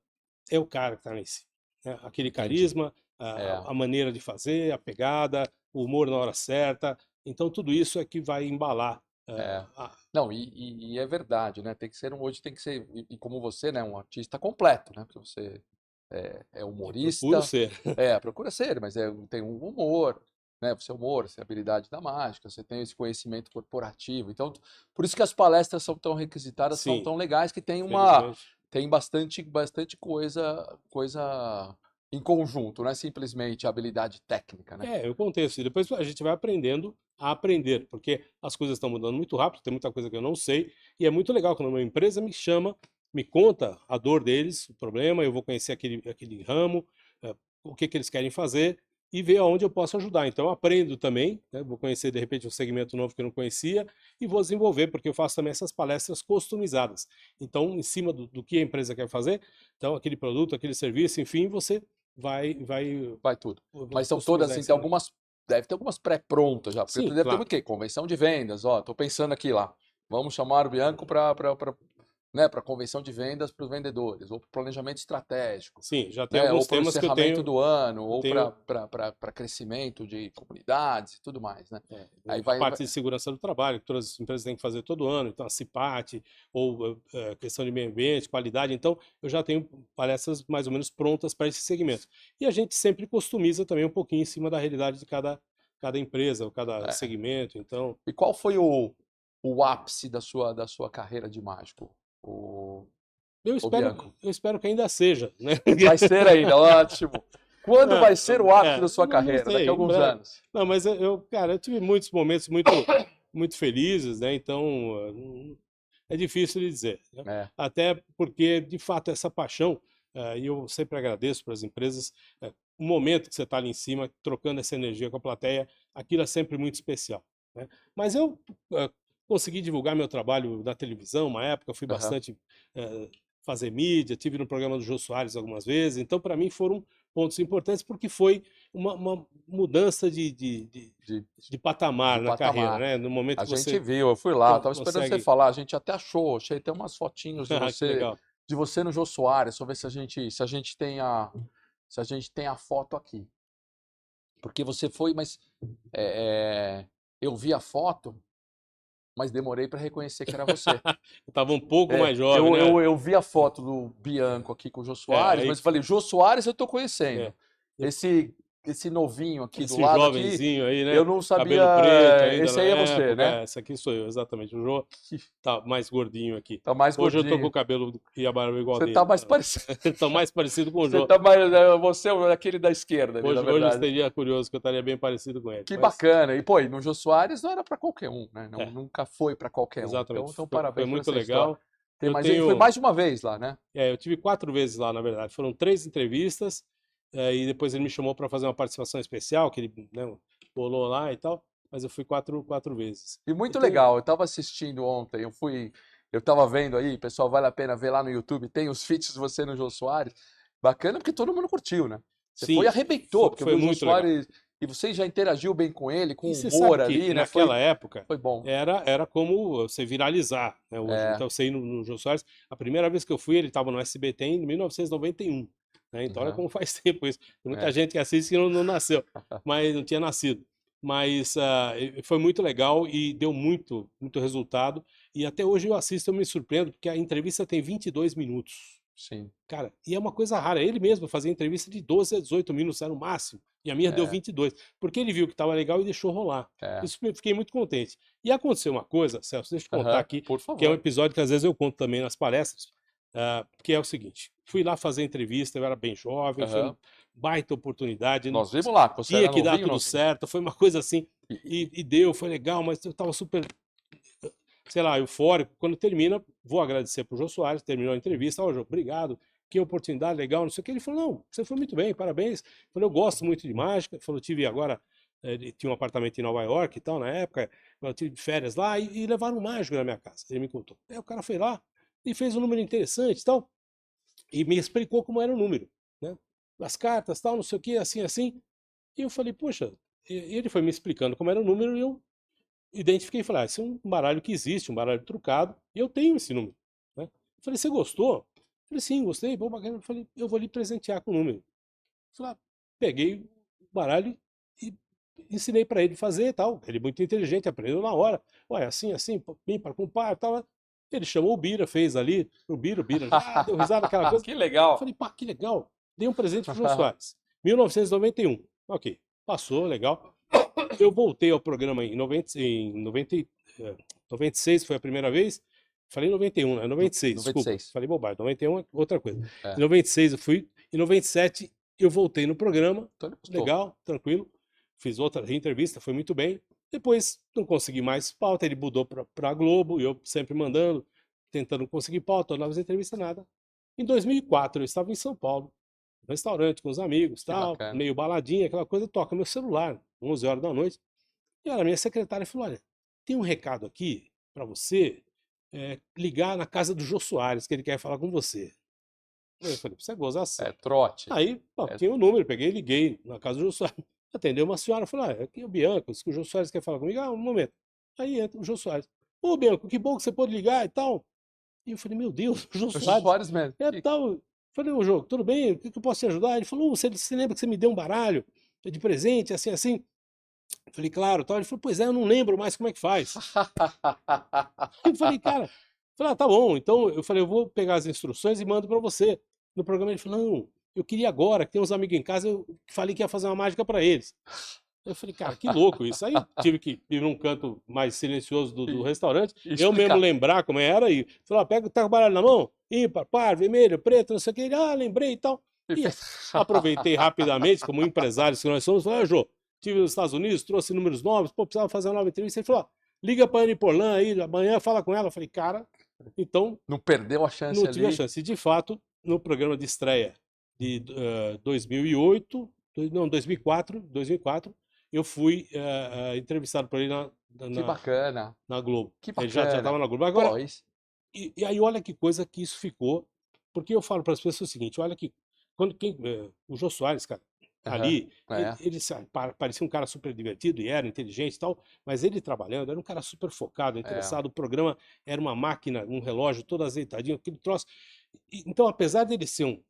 Speaker 2: é o cara que está lá em cima, né? Aquele
Speaker 1: entendi.
Speaker 2: carisma,
Speaker 1: É.
Speaker 2: a maneira de fazer, a pegada, o humor na hora certa. Então tudo isso é que vai embalar.
Speaker 1: É.
Speaker 2: A-
Speaker 1: Não, e é verdade, né? Tem que ser hoje tem que ser, e como você, né, um artista completo, né? Porque você é
Speaker 2: eu procuro
Speaker 1: humorista,
Speaker 2: ser.
Speaker 1: procura ser, mas tem um humor, né? Você é humor, você tem a habilidade da mágica, você tem esse conhecimento corporativo. Então, por isso que as palestras são tão requisitadas, são
Speaker 2: Sim,
Speaker 1: tão legais, que
Speaker 2: felizmente.
Speaker 1: tem bastante coisa em conjunto, não é simplesmente habilidade técnica, né?
Speaker 2: Eu contexto. E depois a gente vai aprendendo a aprender, porque as coisas estão mudando muito rápido, tem muita coisa que eu não sei, e é muito legal quando uma empresa me chama, me conta a dor deles, o problema, eu vou conhecer aquele ramo, o que eles querem fazer, e ver aonde eu posso ajudar. Então eu aprendo também, né, vou conhecer de repente um segmento novo que eu não conhecia, e vou desenvolver, porque eu faço também essas palestras customizadas. Então, em cima do que a empresa quer fazer, então aquele produto, aquele serviço, enfim, você vai
Speaker 1: Vai tudo.
Speaker 2: eu vou
Speaker 1: Mas são todas
Speaker 2: customizar em
Speaker 1: assim, tem
Speaker 2: cima daquilo.
Speaker 1: algumas deve ter algumas pré-prontas já, porque tu
Speaker 2: Sim,
Speaker 1: deve ter o
Speaker 2: claro.
Speaker 1: quê? Convenção de vendas, ó, tô pensando aqui lá, vamos chamar o Bianco para né, para convenção de vendas para os vendedores, ou para planejamento estratégico,
Speaker 2: Sim, já tem
Speaker 1: né, ou
Speaker 2: alguns
Speaker 1: para o
Speaker 2: temas que
Speaker 1: encerramento do ano,
Speaker 2: eu
Speaker 1: ou
Speaker 2: tenho
Speaker 1: para crescimento de comunidades e tudo mais, né? Aí
Speaker 2: a
Speaker 1: vai
Speaker 2: parte de segurança do trabalho, que todas as empresas têm que fazer todo ano, então a CIPAT, ou questão de meio ambiente, qualidade. Então, eu já tenho palestras mais ou menos prontas para esse segmento. E a gente sempre customiza também um pouquinho em cima da realidade de cada empresa, ou cada
Speaker 1: é.
Speaker 2: segmento. Então,
Speaker 1: E qual foi o ápice da sua carreira de mágico, o Bianco?
Speaker 2: eu espero que ainda seja, né?
Speaker 1: Vai ser ainda, ótimo. Quando vai ser o ápice da sua
Speaker 2: Não
Speaker 1: carreira? Daqui a
Speaker 2: sei, em
Speaker 1: alguns
Speaker 2: breve.
Speaker 1: anos.
Speaker 2: Não, mas cara, eu tive muitos momentos muito felizes, né? Então, é difícil de dizer, né?
Speaker 1: É,
Speaker 2: Até porque, de fato, essa paixão, e eu sempre agradeço para as empresas, o momento que você está ali em cima, trocando essa energia com a plateia, aquilo é sempre muito especial, né? Mas eu consegui divulgar meu trabalho na televisão, uma época, fui
Speaker 1: aham.
Speaker 2: bastante fazer mídia, tive no programa do Jô Soares algumas vezes, então para mim foram pontos importantes porque foi uma mudança
Speaker 1: De,
Speaker 2: de
Speaker 1: de
Speaker 2: patamar na carreira,
Speaker 1: patamar.
Speaker 2: né? No momento
Speaker 1: A
Speaker 2: que
Speaker 1: gente
Speaker 2: você
Speaker 1: viu, eu fui lá, tava esperando você
Speaker 2: consegue.
Speaker 1: falar, a gente até achou, achei até umas fotinhos de
Speaker 2: Ah, que
Speaker 1: você,
Speaker 2: legal.
Speaker 1: de você no Jô Soares, só ver se a gente tem a foto aqui. Porque você foi, mas eu vi a foto, mas demorei para reconhecer que era você.
Speaker 2: Eu estava um pouco
Speaker 1: É,
Speaker 2: mais jovem,
Speaker 1: eu,
Speaker 2: né?
Speaker 1: eu, eu vi a foto do Bianco aqui com o Jô Soares, mas
Speaker 2: Aí
Speaker 1: eu falei, Jô Soares eu tô conhecendo.
Speaker 2: é,
Speaker 1: Esse, esse novinho aqui do
Speaker 2: esse
Speaker 1: lado aqui,
Speaker 2: jovenzinho aí,
Speaker 1: eu
Speaker 2: né?
Speaker 1: não sabia.
Speaker 2: Cabelo preto ainda
Speaker 1: Esse
Speaker 2: na
Speaker 1: aí é você,
Speaker 2: época.
Speaker 1: né?
Speaker 2: Esse aqui sou eu, exatamente. O Jô tá mais gordinho aqui.
Speaker 1: Tá mais
Speaker 2: Hoje eu tô com o
Speaker 1: gordinho.
Speaker 2: cabelo e a barba igual
Speaker 1: Você tá
Speaker 2: dele.
Speaker 1: mais parecido.
Speaker 2: Tô mais parecido com o
Speaker 1: Você
Speaker 2: Jô.
Speaker 1: tá mais. Você é aquele da esquerda ali, na
Speaker 2: Hoje
Speaker 1: verdade.
Speaker 2: seria curioso que eu estaria bem parecido com ele.
Speaker 1: Que
Speaker 2: Mas,
Speaker 1: bacana. E, pô, e no Jô Soares não era pra qualquer um, né? Não,
Speaker 2: é,
Speaker 1: nunca foi pra qualquer um. Então,
Speaker 2: exatamente.
Speaker 1: então
Speaker 2: Foi
Speaker 1: parabéns por
Speaker 2: muito
Speaker 1: essa história.
Speaker 2: legal.
Speaker 1: Tem
Speaker 2: Eu
Speaker 1: mais gente. Foi
Speaker 2: tenho.
Speaker 1: mais de uma vez lá, né?
Speaker 2: Eu tive 4 vezes lá, na verdade. Foram 3 entrevistas, e depois ele me chamou para fazer uma participação especial, que ele, né, bolou lá e tal. Mas eu fui quatro vezes.
Speaker 1: E
Speaker 2: E
Speaker 1: muito
Speaker 2: tem.
Speaker 1: legal. Eu tava assistindo ontem, eu tava vendo aí, pessoal, vale a pena ver lá no YouTube, tem os feats de você no Jô Soares. Bacana porque todo mundo curtiu, né? Você
Speaker 2: Sim,
Speaker 1: foi e arrebentou, porque eu
Speaker 2: foi
Speaker 1: vi o Jô
Speaker 2: muito legal.
Speaker 1: Soares e você já interagiu bem com ele, com
Speaker 2: E você
Speaker 1: humor
Speaker 2: sabe que
Speaker 1: ali, né?
Speaker 2: naquela época
Speaker 1: Foi bom.
Speaker 2: era como você viralizar, né, hoje.
Speaker 1: É.
Speaker 2: Então você ir no Jô Soares, a primeira vez que eu fui, ele estava no SBT em 1991, né? Então olha
Speaker 1: Aham.
Speaker 2: como faz tempo isso. Tem muita
Speaker 1: É.
Speaker 2: gente que assiste que não nasceu, mas não tinha nascido. Mas foi muito legal e deu muito resultado. E até hoje eu assisto, eu me surpreendo, porque a entrevista tem 22 minutos.
Speaker 1: Sim.
Speaker 2: Cara, e é uma coisa rara. Ele mesmo fazia entrevista de 12 a 18 minutos, era o máximo. E a minha deu
Speaker 1: É.
Speaker 2: 22. Porque ele viu que estava legal e deixou rolar.
Speaker 1: É.
Speaker 2: Isso eu fiquei muito contente. E aconteceu uma coisa, Celso, deixa eu te contar
Speaker 1: Aham,
Speaker 2: aqui,
Speaker 1: por
Speaker 2: que é um
Speaker 1: favor.
Speaker 2: episódio que às vezes eu conto também nas palestras, que é o seguinte: fui lá fazer entrevista, eu era bem jovem, foi uma
Speaker 1: Aham.
Speaker 2: baita oportunidade,
Speaker 1: Nós vimos lá, que você
Speaker 2: tinha
Speaker 1: era
Speaker 2: que dar
Speaker 1: novinho,
Speaker 2: tudo
Speaker 1: novinho.
Speaker 2: certo, foi uma coisa assim,
Speaker 1: E-
Speaker 2: e deu, foi legal, mas eu estava super, sei lá, eufórico. Quando termina, vou agradecer pro Jô Soares, terminou a entrevista, ó, Jô, obrigado, que oportunidade legal, não sei o que. Ele falou, não, você foi muito bem, parabéns. Ele falou, eu gosto muito de mágica. Ele falou, tive agora, ele tinha um apartamento em Nova York e tal, na época, eu tive férias lá e levaram um mágico na minha casa. Ele me contou. Aí o cara foi lá e fez um número interessante e tal, e me explicou como era o número, né? As cartas, tal, não sei o que, assim, assim. E eu falei, poxa, e ele foi me explicando como era o número e eu identifiquei e falei, esse é um baralho que existe, um baralho trucado, e eu tenho esse número, né? Eu falei, você gostou? Eu falei, sim, gostei, bom, bacana. Eu falei, eu vou lhe presentear com o número. Eu falei, peguei o baralho e ensinei para ele fazer e tal. Ele é muito inteligente, aprendeu na hora. Olha, assim, ímpar com par, tal. Né? Ele chamou o Bira, fez ali, o Bira já deu risada, aquela coisa.
Speaker 1: Que
Speaker 2: Eu
Speaker 1: legal.
Speaker 2: falei, pá, que legal. Dei um presente pro Jô Soares. 1991. Ok, passou, legal. Eu voltei ao programa em 96, foi a primeira vez. Falei 91, né? 96, desculpa.
Speaker 1: 96.
Speaker 2: Falei bobagem. 91 é outra coisa.
Speaker 1: É.
Speaker 2: Em 96 eu fui. Em 97 eu voltei no programa.
Speaker 1: Então ele gostou.
Speaker 2: Legal, tranquilo. Fiz outra entrevista, foi muito bem. Depois não consegui mais pauta, ele mudou para a Globo e eu sempre mandando, tentando conseguir pauta, novas entrevistas, nada. Em 2004 eu estava em São Paulo, no restaurante com os amigos,
Speaker 1: Que
Speaker 2: tal,
Speaker 1: bacana.
Speaker 2: meio baladinha, aquela coisa, toca meu celular, 11 horas da noite. E a minha secretária falou: olha, tem um recado aqui para você ligar na casa do Jô Soares, que ele quer falar com você. Eu falei, você é gozação.
Speaker 1: É trote.
Speaker 2: Aí,
Speaker 1: É.
Speaker 2: tinha o número, peguei e liguei na casa do Jô Soares. Atendeu uma senhora, falou, aqui é o Bianco, disse que o Jô Soares quer falar comigo. Ah, um momento. Aí entra o Jô Soares. Ô, Bianco, que bom que você pôde ligar e tal. E eu falei, meu Deus, o Jô
Speaker 1: O
Speaker 2: Soares.
Speaker 1: Soares mesmo.
Speaker 2: É tal. Falei, ô Jô, tudo bem? O que eu posso te ajudar? Ele falou, você lembra que você me deu um baralho de presente, assim, assim? Eu falei, claro, tal. Ele falou, pois é, eu não lembro mais como é que faz. Eu falei, cara, tá bom. Então eu falei, eu vou pegar as instruções e mando para você. No programa ele falou, não, eu queria agora, que tem uns amigos em casa, eu falei que ia fazer uma mágica para eles. Eu falei, cara, que louco isso. Aí tive que ir num canto mais silencioso do restaurante,
Speaker 1: E
Speaker 2: eu mesmo
Speaker 1: explicar.
Speaker 2: lembrar como era e falar, pega, tá com o baralho na mão, ímpar, par, vermelho, preto, não sei o que. Ele, lembrei e tal. E aproveitei rapidamente, como empresários que nós somos, falei, Jô, estive nos Estados Unidos, trouxe números novos, pô, precisava fazer uma nova entrevista. Ele falou, liga pra Anne Porlan aí, amanhã fala com ela. Eu falei, cara, então
Speaker 1: Não perdeu a chance
Speaker 2: não tive a
Speaker 1: ali.
Speaker 2: chance. E de fato, no programa de estreia de 2008, não, 2004, eu fui entrevistado por ele
Speaker 1: Que bacana.
Speaker 2: na Globo.
Speaker 1: Que
Speaker 2: Ele já
Speaker 1: bacana.
Speaker 2: estava na Globo.
Speaker 1: Pô,
Speaker 2: Agora,
Speaker 1: isso.
Speaker 2: e aí olha que coisa que isso ficou, porque eu falo para as pessoas o seguinte, olha que quando o Jô Soares, cara,
Speaker 1: Aham.
Speaker 2: ali,
Speaker 1: É.
Speaker 2: ele parecia um cara super divertido e era inteligente e tal, mas ele trabalhando era um cara super focado, interessado, o programa era uma máquina, um relógio todo azeitadinho, aquele troço. Então, apesar dele ser um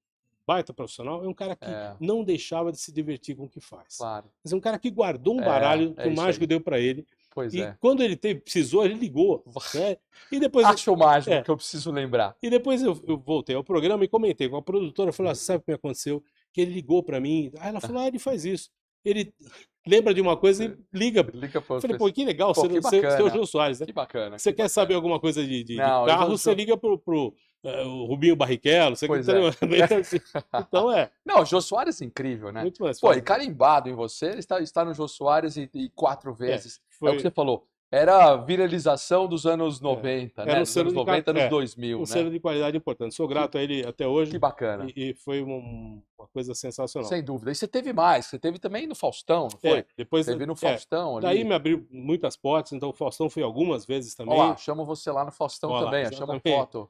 Speaker 2: baita profissional, é um cara que
Speaker 1: É.
Speaker 2: não deixava de se divertir com o que faz.
Speaker 1: Claro.
Speaker 2: Mas é um cara que guardou um
Speaker 1: É,
Speaker 2: baralho
Speaker 1: é
Speaker 2: que o
Speaker 1: isso
Speaker 2: mágico
Speaker 1: aí.
Speaker 2: deu para ele,
Speaker 1: Pois
Speaker 2: e
Speaker 1: é.
Speaker 2: quando ele precisou, ele ligou, né? E depois
Speaker 1: Acho o mágico
Speaker 2: é.
Speaker 1: que eu preciso lembrar.
Speaker 2: E depois eu voltei ao programa e comentei com a produtora, falei, sabe o que me aconteceu? Que ele ligou para mim, aí ela falou, ele faz isso. Ele lembra de uma coisa e liga.
Speaker 1: Liga pra
Speaker 2: Eu falei,
Speaker 1: pessoa.
Speaker 2: pô, que legal,
Speaker 1: Pô, que
Speaker 2: você é o
Speaker 1: bacana.
Speaker 2: Jô Soares, né?
Speaker 1: Que bacana.
Speaker 2: Você
Speaker 1: que
Speaker 2: quer
Speaker 1: bacana.
Speaker 2: saber alguma coisa de
Speaker 1: Não, eu
Speaker 2: carro,
Speaker 1: já
Speaker 2: você
Speaker 1: sou-
Speaker 2: liga pro o Rubinho Barrichello, você
Speaker 1: Pois
Speaker 2: entendeu?
Speaker 1: é.
Speaker 2: Bem assim. Então
Speaker 1: Não, o Jô Soares é incrível, né?
Speaker 2: muito mais
Speaker 1: Pô, e
Speaker 2: fácil.
Speaker 1: carimbado em você, ele está no Jô Soares e 4 vezes. É o que
Speaker 2: Foi,
Speaker 1: você falou. Era a viralização dos anos 90,
Speaker 2: era
Speaker 1: né?
Speaker 2: um
Speaker 1: Dos
Speaker 2: selo
Speaker 1: anos
Speaker 2: de
Speaker 1: 90, anos 2000,
Speaker 2: um
Speaker 1: né?
Speaker 2: selo de qualidade importante. Sou
Speaker 1: Que,
Speaker 2: grato a ele até hoje
Speaker 1: que bacana.
Speaker 2: e foi uma coisa sensacional.
Speaker 1: Sem dúvida. E você teve mais, você teve também no Faustão, não foi?
Speaker 2: Depois
Speaker 1: Teve no Faustão
Speaker 2: daí
Speaker 1: ali.
Speaker 2: me abriu muitas portas, então o Faustão fui algumas vezes
Speaker 1: Olha lá,
Speaker 2: também.
Speaker 1: chamo você lá no Faustão
Speaker 2: Olha lá,
Speaker 1: também, chama
Speaker 2: exatamente.
Speaker 1: foto.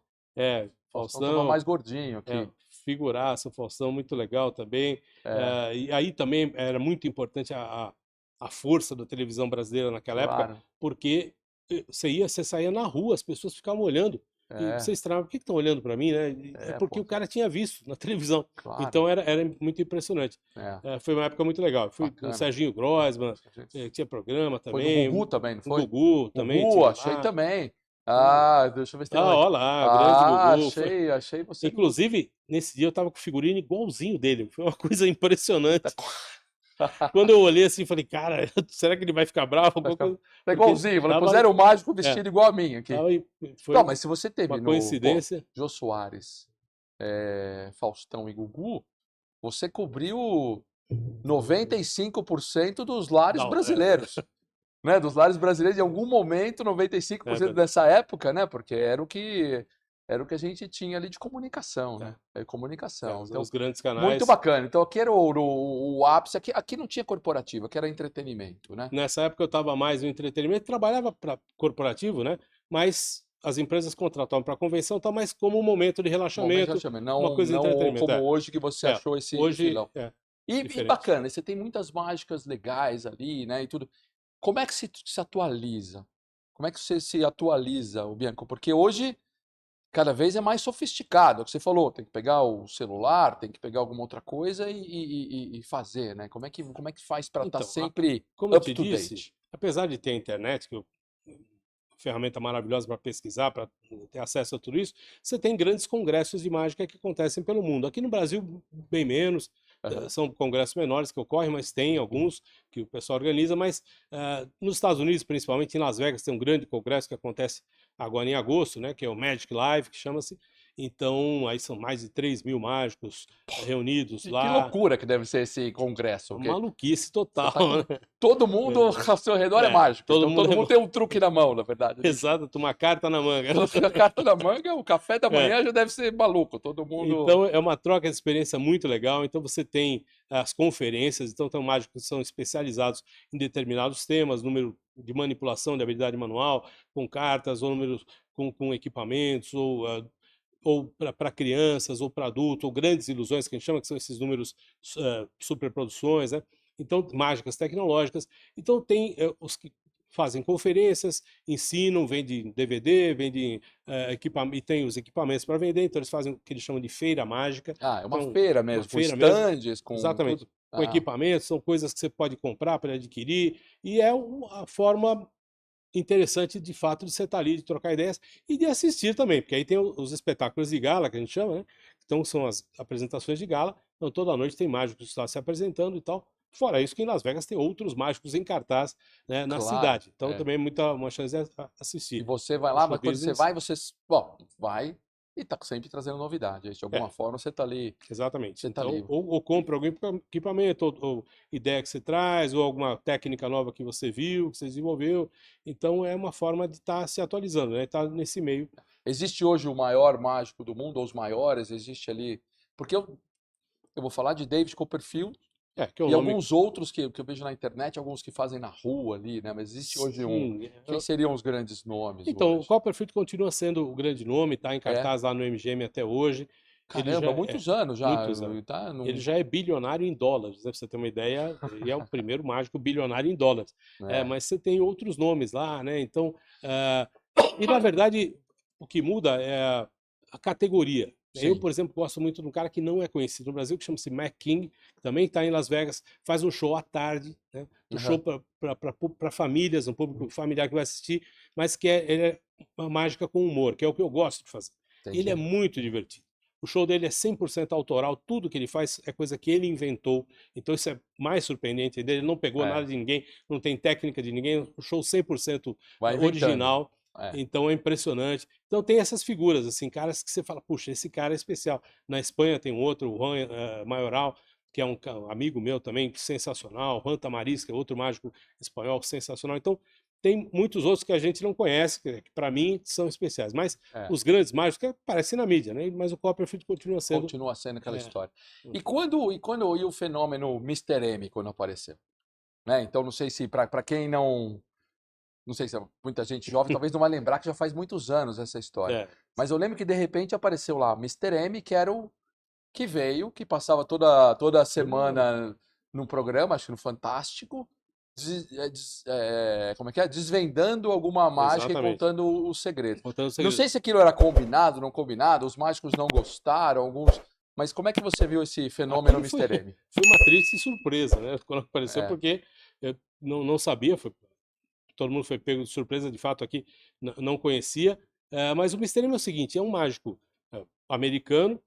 Speaker 1: Faustão tava
Speaker 2: Faustão,
Speaker 1: mais gordinho aqui.
Speaker 2: Figuraça, o Faustão, muito legal também.
Speaker 1: É,
Speaker 2: E aí também era muito importante a força da televisão brasileira naquela época,
Speaker 1: claro.
Speaker 2: porque você saía na rua, as pessoas ficavam olhando. E você
Speaker 1: É,
Speaker 2: estranhava, por que estão olhando para mim, né? E é porque
Speaker 1: pô,
Speaker 2: o cara tinha visto na televisão.
Speaker 1: claro.
Speaker 2: Então era muito impressionante.
Speaker 1: É,
Speaker 2: Foi uma época muito legal. Fui o
Speaker 1: bacana.
Speaker 2: Serginho Grossman,
Speaker 1: Gente,
Speaker 2: tinha programa
Speaker 1: foi no
Speaker 2: também,
Speaker 1: Gugu também, não
Speaker 2: o
Speaker 1: foi?
Speaker 2: Gugu também
Speaker 1: Gugu,
Speaker 2: tive
Speaker 1: achei
Speaker 2: lá.
Speaker 1: também.
Speaker 2: Hum.
Speaker 1: Ah, deixa eu ver se tem
Speaker 2: Ah,
Speaker 1: mais aqui.
Speaker 2: olha lá, grande
Speaker 1: Ah,
Speaker 2: Gugu.
Speaker 1: achei você no.
Speaker 2: Inclusive, nesse dia eu tava com o figurino igualzinho dele. Foi uma coisa
Speaker 1: Tá
Speaker 2: impressionante.
Speaker 1: com-
Speaker 2: Quando eu olhei assim, falei, cara, será que ele vai ficar bravo?
Speaker 1: vai
Speaker 2: Alguma
Speaker 1: ficar-
Speaker 2: coisa?
Speaker 1: Tá
Speaker 2: Porque
Speaker 1: igualzinho, falei,
Speaker 2: tava,
Speaker 1: puseram o mágico
Speaker 2: é,
Speaker 1: vestido igual a mim aqui.
Speaker 2: tava,
Speaker 1: Não,
Speaker 2: foi
Speaker 1: mas se você
Speaker 2: uma
Speaker 1: teve no, pô,
Speaker 2: coincidência.
Speaker 1: Jô Soares, Faustão e Gugu, você cobriu 95% dos lares
Speaker 2: Não,
Speaker 1: brasileiros, né? Dos lares brasileiros, em algum momento,
Speaker 2: é
Speaker 1: 95%
Speaker 2: verdade.
Speaker 1: dessa época, né? Porque era o que a gente tinha ali de comunicação, né? Comunicação. Então,
Speaker 2: Os grandes
Speaker 1: muito
Speaker 2: canais.
Speaker 1: bacana. Então, aqui era o ápice. Aqui não tinha corporativo, aqui era entretenimento, né?
Speaker 2: Nessa época eu estava mais no entretenimento, trabalhava para corporativo, né? Mas as empresas contratavam para convenção, tá mais como um momento de
Speaker 1: Momento já
Speaker 2: relaxamento,
Speaker 1: chama,
Speaker 2: uma
Speaker 1: não,
Speaker 2: coisa de
Speaker 1: não
Speaker 2: entretenimento.
Speaker 1: como hoje que você
Speaker 2: É.
Speaker 1: achou esse
Speaker 2: Hoje
Speaker 1: filão.
Speaker 2: é
Speaker 1: E
Speaker 2: diferente.
Speaker 1: bacana, você tem muitas mágicas legais ali, né? E tudo. Como é que se atualiza? Como é que você se atualiza, o Bianco? Porque hoje cada vez é mais sofisticado. É o que você falou, tem que pegar o celular, tem que pegar alguma outra coisa e fazer, né? Como é que faz para estar
Speaker 2: Então,
Speaker 1: sempre
Speaker 2: como eu
Speaker 1: up
Speaker 2: te
Speaker 1: to
Speaker 2: disse,
Speaker 1: date?
Speaker 2: apesar de ter a internet, que é uma ferramenta maravilhosa para pesquisar, para ter acesso a tudo isso, você tem grandes congressos de mágica que acontecem pelo mundo. Aqui no Brasil, bem menos,
Speaker 1: Aham.
Speaker 2: são congressos menores que ocorrem, mas tem alguns que o pessoal organiza. Mas nos Estados Unidos, principalmente em Las Vegas, tem um grande congresso que acontece agora em agosto, né, que é o Magic Live, que chama-se. Então, aí são mais de 3.000 mágicos reunidos
Speaker 1: E que
Speaker 2: lá.
Speaker 1: loucura que deve ser esse congresso,
Speaker 2: Uma
Speaker 1: porque
Speaker 2: maluquice
Speaker 1: você
Speaker 2: total,
Speaker 1: tá com
Speaker 2: né?
Speaker 1: todo mundo ao seu redor é mágico,
Speaker 2: Todo
Speaker 1: então
Speaker 2: mundo
Speaker 1: todo mundo tem um truque na mão, na verdade, ali.
Speaker 2: exato, uma carta na manga.
Speaker 1: Todo mundo com a carta na manga, o café da
Speaker 2: É.
Speaker 1: manhã já deve ser maluco, todo mundo.
Speaker 2: Então é uma troca de experiência muito legal. Então você tem as conferências, então tem mágicos que são especializados em determinados temas, número de manipulação de habilidade manual, com cartas, ou números com equipamentos, ou para crianças, ou para adultos, ou grandes ilusões, que a gente chama que são esses números superproduções, né? Então, mágicas tecnológicas. Então tem os que fazem conferências, ensinam, vendem DVD, vendem e tem os equipamentos para vender, então eles fazem o que eles chamam de feira mágica,
Speaker 1: Ah, é uma
Speaker 2: então
Speaker 1: feira
Speaker 2: uma
Speaker 1: mesmo, com
Speaker 2: feira mesmo,
Speaker 1: estandes, com
Speaker 2: exatamente,
Speaker 1: tudo.
Speaker 2: com
Speaker 1: Ah,
Speaker 2: equipamentos, são coisas que você pode comprar para adquirir, e é uma forma interessante de fato de você estar ali, de trocar ideias e de assistir também, porque aí tem os espetáculos de gala, que a gente chama, né? Então são as apresentações de gala, então toda noite tem mágicos que estão se apresentando e tal. Fora isso, que em Las Vegas tem outros mágicos em cartaz, né, na
Speaker 1: claro.
Speaker 2: cidade. Então também é uma chance de
Speaker 1: E
Speaker 2: assistir.
Speaker 1: você vai
Speaker 2: O
Speaker 1: lá,
Speaker 2: show
Speaker 1: mas quando você
Speaker 2: business,
Speaker 1: vai, bom, vai e tá sempre trazendo novidade. De alguma
Speaker 2: é,
Speaker 1: forma você tá ali,
Speaker 2: exatamente.
Speaker 1: você tá
Speaker 2: Então,
Speaker 1: ali.
Speaker 2: ou compra algum equipamento, ou ideia que você traz, ou alguma técnica nova que você viu, que você desenvolveu. Então, é uma forma de estar se atualizando, né? Estar nesse meio.
Speaker 1: Existe hoje o maior mágico do mundo, ou os maiores, existe ali. Porque eu vou falar de David Copperfield
Speaker 2: Que é um
Speaker 1: e
Speaker 2: nome.
Speaker 1: alguns outros que eu vejo na internet, alguns que fazem na rua ali, né? Mas existe hoje um.
Speaker 2: Sim.
Speaker 1: Quem seriam os grandes nomes
Speaker 2: Então, o
Speaker 1: hoje?
Speaker 2: Copperfield continua sendo o grande nome, está em
Speaker 1: É,
Speaker 2: cartaz lá no MGM até hoje. Ele já
Speaker 1: caramba, muitos anos já,
Speaker 2: muitos anos.
Speaker 1: tá?
Speaker 2: Ele
Speaker 1: Num,
Speaker 2: já é bilionário em dólares, né, pra você ter uma ideia, e é o primeiro mágico bilionário em dólares.
Speaker 1: é,
Speaker 2: Mas você tem outros nomes lá, né? Então, ah, e na verdade, o que muda é a categoria. Eu,
Speaker 1: sim.
Speaker 2: por exemplo, gosto muito de um cara que não é conhecido no Brasil, que chama-se Mac King, que também está em Las Vegas, faz um show à tarde, né? Um show
Speaker 1: Aham,
Speaker 2: para famílias, um público familiar que vai assistir, mas ele é uma mágica com humor, que é o que eu gosto de fazer. E ele é
Speaker 1: entendi.
Speaker 2: muito divertido. O show dele é 100% autoral, tudo que ele faz é coisa que ele inventou. Então isso é mais surpreendente, entendeu? Ele não pegou nada
Speaker 1: É,
Speaker 2: de ninguém, não tem técnica de ninguém, o show 100%
Speaker 1: vai inventando.
Speaker 2: original.
Speaker 1: É.
Speaker 2: Então é impressionante. Então tem essas figuras, assim, caras que você fala, puxa, esse cara é especial. Na Espanha tem um outro, o Juan Mayoral, que é um amigo meu também, sensacional. Juan Tamariz, que é outro mágico espanhol sensacional. Então tem muitos outros que a gente não conhece, que para mim são especiais. Mas
Speaker 1: É.
Speaker 2: os grandes mágicos que aparecem na mídia, né? Mas o Copperfield continua sendo.
Speaker 1: Continua sendo aquela
Speaker 2: É,
Speaker 1: história. E o fenômeno Mister M quando apareceu, né? Então não sei se para quem não sei se muita gente jovem talvez não vai lembrar que já faz muitos anos essa história.
Speaker 2: é,
Speaker 1: Mas eu lembro que de repente apareceu lá Mister M, que era que veio, que passava toda
Speaker 2: Todo
Speaker 1: semana num programa, acho que no Fantástico, como é que é? Desvendando alguma mágica e
Speaker 2: exatamente.
Speaker 1: contando o segredo.
Speaker 2: Contando
Speaker 1: Não
Speaker 2: segredo.
Speaker 1: sei se aquilo era combinado, não combinado, os mágicos não gostaram, alguns. Mas como é que você viu esse fenômeno
Speaker 2: Aquilo foi,
Speaker 1: Mister M?
Speaker 2: foi uma triste surpresa, né? Quando apareceu,
Speaker 1: É.
Speaker 2: porque eu não sabia, todo mundo foi pego de surpresa, de fato, aqui não conhecia. Mas o mistério é o seguinte: é um mágico americano.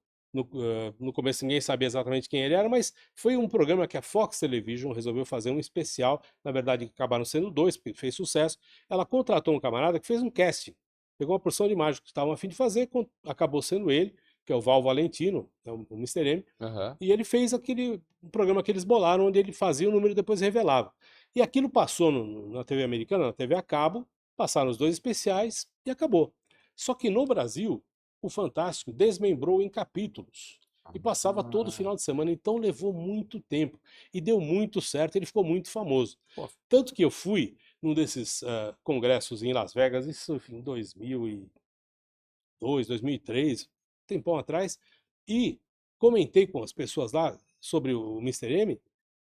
Speaker 2: No começo ninguém sabia exatamente quem ele era, mas foi um programa que a Fox Television resolveu fazer um especial. Na verdade, acabaram sendo dois, porque fez sucesso. Ela contratou um camarada que fez um casting. Pegou uma porção de mágicos que estavam a fim de fazer, acabou sendo ele, que é o Val Valentino, é o Mister M.
Speaker 1: Aham.
Speaker 2: E ele fez aquele programa que eles bolaram, onde ele fazia o número e depois revelava. E aquilo passou na TV americana, na TV a cabo, passaram os dois especiais e acabou. Só que no Brasil, o Fantástico desmembrou em capítulos. E passava todo
Speaker 1: Ah,
Speaker 2: final de semana, então levou muito tempo. E deu muito certo, ele ficou muito famoso.
Speaker 1: pô,
Speaker 2: Tanto que eu fui num desses congressos em Las Vegas, isso em 2002, 2003, tempão atrás, e comentei com as pessoas lá sobre o Mister M,